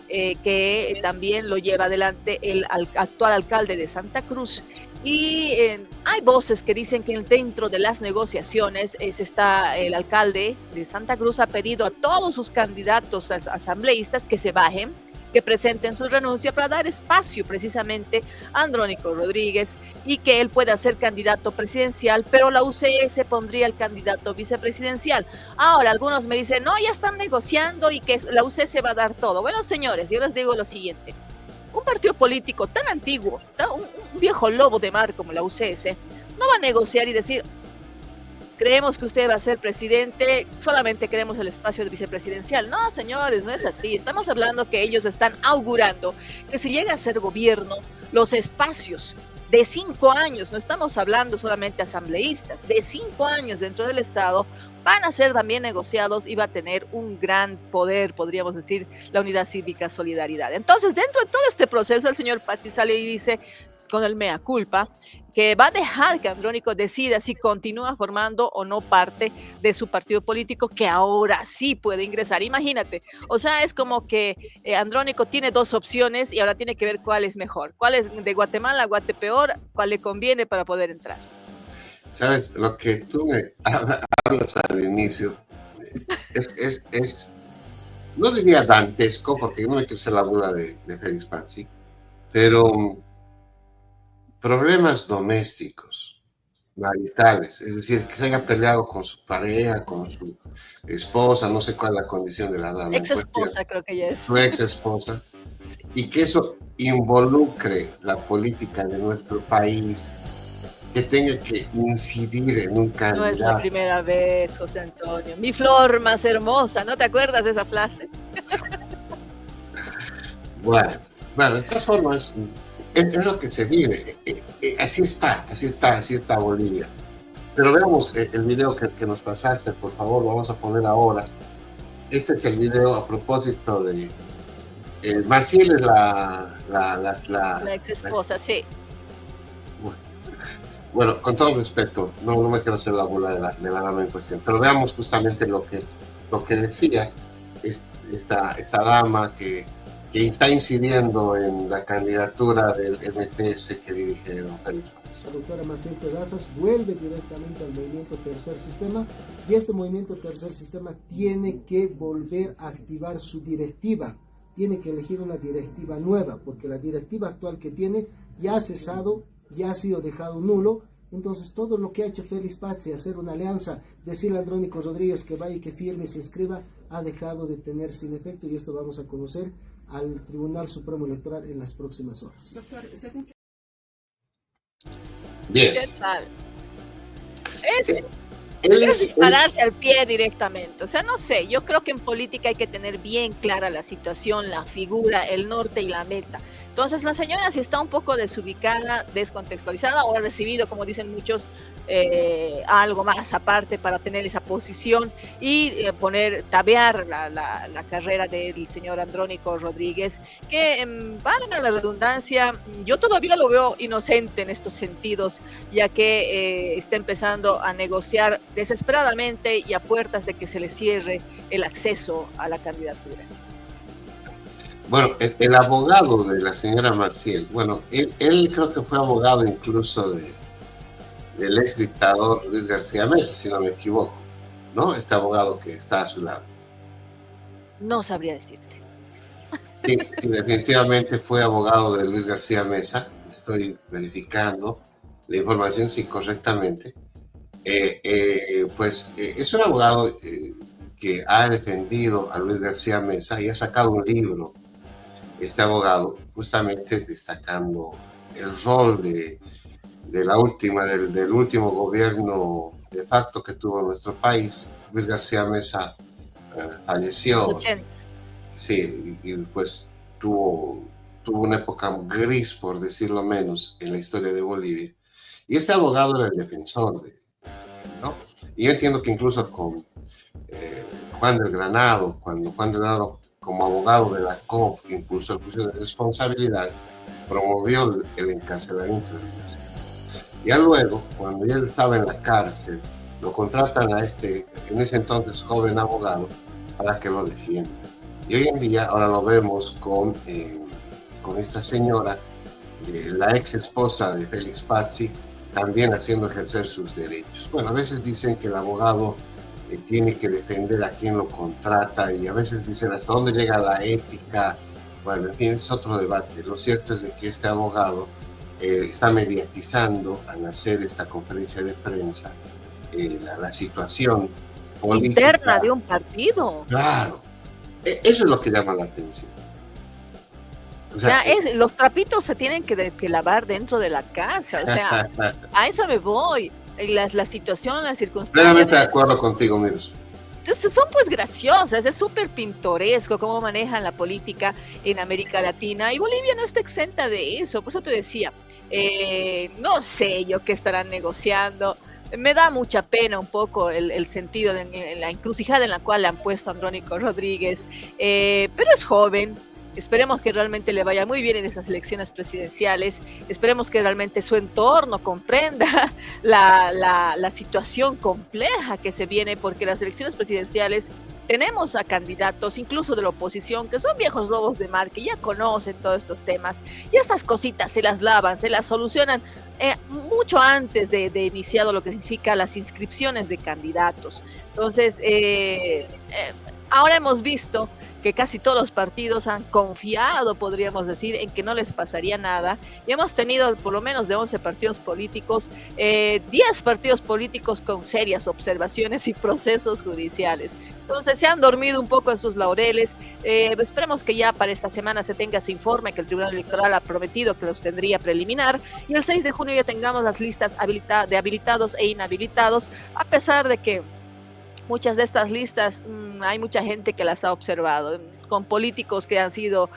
que también lo lleva adelante el actual alcalde de Santa Cruz. Y hay voces que dicen que dentro de las negociaciones el alcalde de Santa Cruz ha pedido a todos sus candidatos asambleístas que se bajen, que presenten su renuncia para dar espacio precisamente a Andrónico Rodríguez y que él pueda ser candidato presidencial, pero la UCS pondría el candidato vicepresidencial. Ahora, algunos me dicen, no, ya están negociando y que la UCS va a dar todo. Bueno, señores, yo les digo lo siguiente. Un partido político tan antiguo, un viejo lobo de mar como la UCS, no va a negociar y decir, creemos que usted va a ser presidente, solamente queremos el espacio de vicepresidencial. No, señores, no es así. Estamos hablando que ellos están augurando que si llega a ser gobierno, los espacios de 5 años, no estamos hablando solamente asambleístas, de 5 años dentro del Estado, van a ser también negociados y va a tener un gran poder, podríamos decir, la Unidad Cívica Solidaridad. Entonces, dentro de todo este proceso, el señor Pazzi sale y dice, con el mea culpa, que va a dejar que Andrónico decida si continúa formando o no parte de su partido político, que ahora sí puede ingresar. Imagínate, o sea, es como que Andrónico tiene 2 opciones y ahora tiene que ver cuál es mejor, cuál es de Guatemala a Guatepeor, cuál le conviene para poder entrar. ¿Sabes? Lo que tú me hablas al inicio no diría dantesco, porque no me quiero hacer la burla de Félix Pazzi, pero problemas domésticos, maritales, es decir, que se haya peleado con su pareja, con su esposa, no sé cuál es la condición de la dama, Ex esposa creo que ya es. su ex esposa, y que eso involucre la política de nuestro país, que tenga que incidir en un candidato. No es la primera vez, José Antonio. Mi flor más hermosa, ¿no te acuerdas de esa frase? Bueno, de todas formas, es lo que se vive. Así está Bolivia. Pero veamos el video que nos pasaste, por favor, lo vamos a poner ahora. Este es el video a propósito de... Maciel es la ex esposa, sí. Bueno, con todo respeto, no me quiero hacer la burla de la dama en cuestión, pero veamos justamente lo que decía esta dama que está incidiendo en la candidatura del MTS que dirige don Félix Pazzi. La doctora Maciel Terrazas vuelve directamente al movimiento Tercer Sistema, y este movimiento Tercer Sistema tiene que volver a activar su directiva, tiene que elegir una directiva nueva, porque la directiva actual que tiene ya ha cesado, ya ha sido dejado nulo. Entonces todo lo que ha hecho Félix Pazzi, hacer una alianza, decirle a Andrónico Rodríguez que vaya y que firme y se inscriba, ha dejado de tener sin efecto, y esto vamos a conocer al Tribunal Supremo Electoral en las próximas horas. Bien. ¿Qué tal? Es dispararse al pie directamente. O sea, no sé, yo creo que en política hay que tener bien clara la situación, la figura, el norte y la meta. Entonces la señora, si está un poco desubicada, descontextualizada, o ha recibido, como dicen muchos, algo más aparte para tener esa posición y tabear la carrera del señor Andrónico Rodríguez, que valga la redundancia, yo todavía lo veo inocente en estos sentidos, ya que está empezando a negociar desesperadamente y a puertas de que se le cierre el acceso a la candidatura. Bueno, el abogado de la señora Maciel, bueno, él creo que fue abogado incluso del ex dictador Luis García Meza, si no me equivoco, ¿no? Este abogado que está a su lado. No sabría decirte. Sí, definitivamente fue abogado de Luis García Meza, estoy verificando la información, sí, correctamente. Es un abogado que ha defendido a Luis García Meza y ha sacado un libro, este abogado, justamente destacando el rol del último gobierno de facto que tuvo nuestro país. Luis García Meza falleció, sí, y pues tuvo una época gris, por decirlo menos, en la historia de Bolivia. Y este abogado era el defensor ¿no? Y yo entiendo que incluso con Juan del Granado, cuando Juan del Granado, como abogado de la COF, que impulsó el juicio de responsabilidades, promovió el encarcelamiento de Luis García. Ya luego, cuando él estaba en la cárcel, lo contratan a en ese entonces joven abogado, para que lo defienda. Y hoy en día, ahora lo vemos con esta señora, la ex esposa de Félix Pazzi, también haciendo ejercer sus derechos. Bueno, a veces dicen que el abogado tiene que defender a quien lo contrata, y a veces dicen hasta dónde llega la ética. Bueno, en fin, es otro debate. Lo cierto es de que este abogado está mediatizando al hacer esta conferencia de prensa la situación política interna de un partido. Claro, eso es lo que llama la atención. O sea, los trapitos se tienen que lavar dentro de la casa, o sea, a eso me voy. La situación, las circunstancias. Plenamente de acuerdo contigo, Miros. Son pues graciosas, es súper pintoresco cómo manejan la política en América Latina, y Bolivia no está exenta de eso. Por eso te decía, no sé yo qué estarán negociando. Me da mucha pena un poco el sentido en la encrucijada en la cual le han puesto a Andrónico Rodríguez, pero es joven. Esperemos que realmente le vaya muy bien en esas elecciones presidenciales. Esperemos que realmente su entorno comprenda la situación compleja que se viene, porque las elecciones presidenciales tenemos a candidatos, incluso de la oposición, que son viejos lobos de mar, que ya conocen todos estos temas, y estas cositas se las lavan, se las solucionan mucho antes de iniciado lo que significa las inscripciones de candidatos. Entonces, Ahora hemos visto que casi todos los partidos han confiado, podríamos decir, en que no les pasaría nada. Y hemos tenido por lo menos de 11 partidos políticos, 10 partidos políticos con serias observaciones y procesos judiciales. Entonces se han dormido un poco en sus laureles. Esperemos que ya para esta semana se tenga ese informe que el Tribunal Electoral ha prometido que los tendría preliminar. Y el 6 de junio ya tengamos las listas de habilitados e inhabilitados, a pesar de que muchas de estas listas hay mucha gente que las ha observado, con políticos que han sido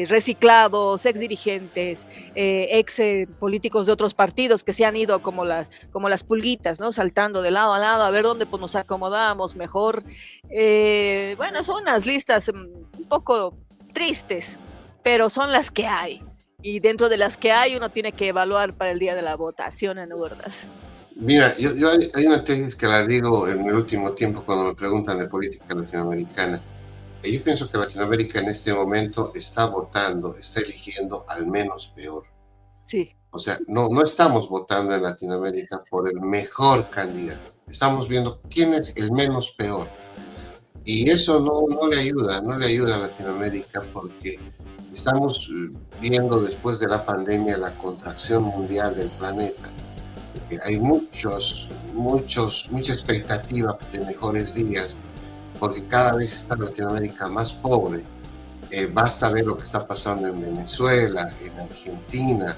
reciclados, ex dirigentes, ex políticos de otros partidos que se han ido como las pulguitas, ¿no? Saltando de lado a lado a ver dónde pues, nos acomodamos mejor. Bueno, son unas listas un poco tristes, pero son las que hay. Y dentro de las que hay uno tiene que evaluar para el día de la votación en urnas. Mira, yo hay una tesis que la digo en el último tiempo cuando me preguntan de política latinoamericana. Y yo pienso que Latinoamérica en este momento está votando, está eligiendo al menos peor. Sí. O sea, no estamos votando en Latinoamérica por el mejor candidato. Estamos viendo quién es el menos peor. Y eso no le ayuda a Latinoamérica porque estamos viendo después de la pandemia la contracción mundial del planeta. Hay mucha expectativa de mejores días, porque cada vez está Latinoamérica más pobre. Basta ver lo que está pasando en Venezuela, en Argentina.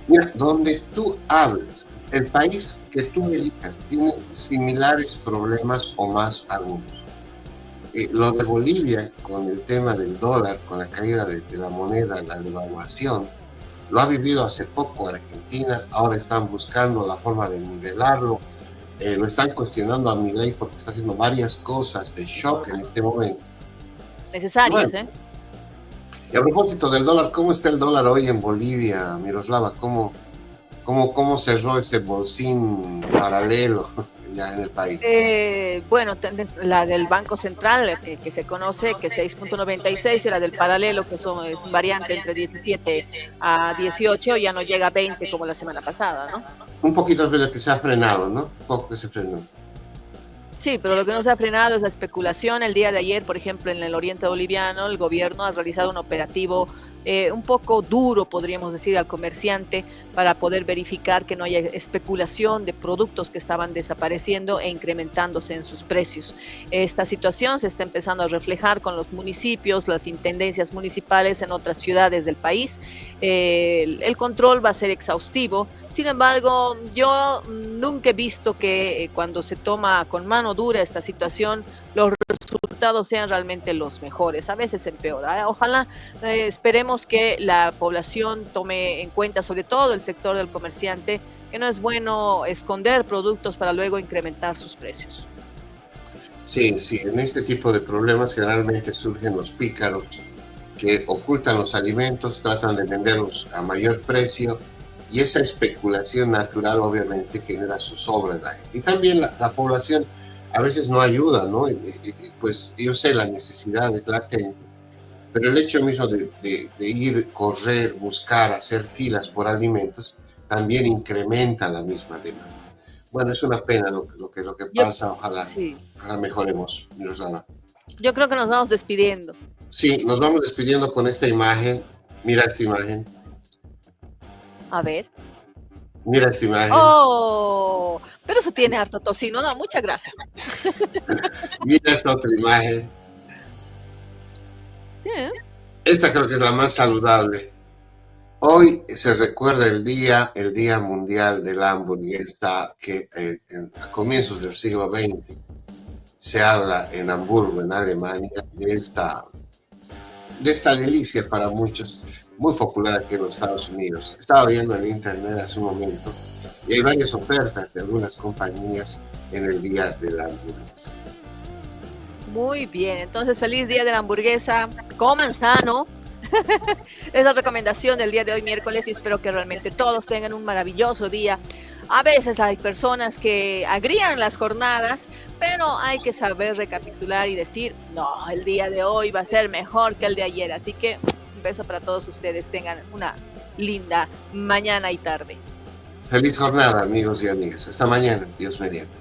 Mira, donde tú hables, el país que tú elijas tiene similares problemas o más algunos. Lo de Bolivia, con el tema del dólar, con la caída de la moneda, la devaluación, lo ha vivido hace poco Argentina, ahora están buscando la forma de nivelarlo, lo están cuestionando a Milei porque está haciendo varias cosas de shock en este momento. Necesarias, bueno, Y a propósito del dólar, ¿cómo está el dólar hoy en Bolivia, Miroslava? ¿Cómo cerró ese bolsín paralelo ya en el país? Bueno, la del Banco Central, que se conoce, que es 6.96, y la del paralelo, que son un variante entre 17 a 18, ya no llega a 20 como la semana pasada, ¿no? Un poquito de que se ha frenado, ¿no? Un poco que se frenó. Sí, pero lo que no se ha frenado es la especulación. El día de ayer, por ejemplo, en el oriente boliviano, el gobierno ha realizado un operativo un poco duro, podríamos decir, al comerciante para poder verificar que no haya especulación de productos que estaban desapareciendo e incrementándose en sus precios. Esta situación se está empezando a reflejar con los municipios, las intendencias municipales en otras ciudades del país. El control va a ser exhaustivo. Sin embargo, yo nunca he visto que cuando se toma con mano dura esta situación, los resultados sean realmente los mejores. A veces empeora. Ojalá esperemos que la población tome en cuenta, sobre todo el sector del comerciante, que no es bueno esconder productos para luego incrementar sus precios. Sí, en este tipo de problemas generalmente surgen los pícaros que ocultan los alimentos, tratan de venderlos a mayor precio. Y esa especulación natural obviamente genera zozobra en la gente. Y también la población a veces no ayuda, ¿no? Pues yo sé, la necesidad es latente, pero el hecho mismo de ir, correr, buscar, hacer filas por alimentos, también incrementa la misma demanda. Bueno, es una pena lo que pasa, ojalá mejoremos, Miroslava. Yo creo que nos vamos despidiendo. Sí, nos vamos despidiendo con esta imagen. Mira esta imagen. A ver. Mira esta imagen. ¡Oh! Pero eso tiene harto tocino, no, muchas gracias. Mira esta otra imagen. Yeah. Esta creo que es la más saludable. Hoy se recuerda el Día Mundial de la Hamburguesa, que a comienzos del siglo XX se habla en Hamburgo, en Alemania, de esta delicia para muchos, muy popular aquí en los Estados Unidos. Estaba viendo en internet hace un momento y hay varias ofertas de algunas compañías en el Día de la Hamburguesa. Muy bien, entonces feliz Día de la Hamburguesa, coman sano. Es la recomendación del día de hoy, miércoles, y espero que realmente todos tengan un maravilloso día. A veces hay personas que agrían las jornadas, pero hay que saber recapitular y decir, no, el día de hoy va a ser mejor que el de ayer. Así que un beso para todos ustedes, tengan una linda mañana y tarde. Feliz jornada, amigos y amigas. Hasta mañana, Dios mediante.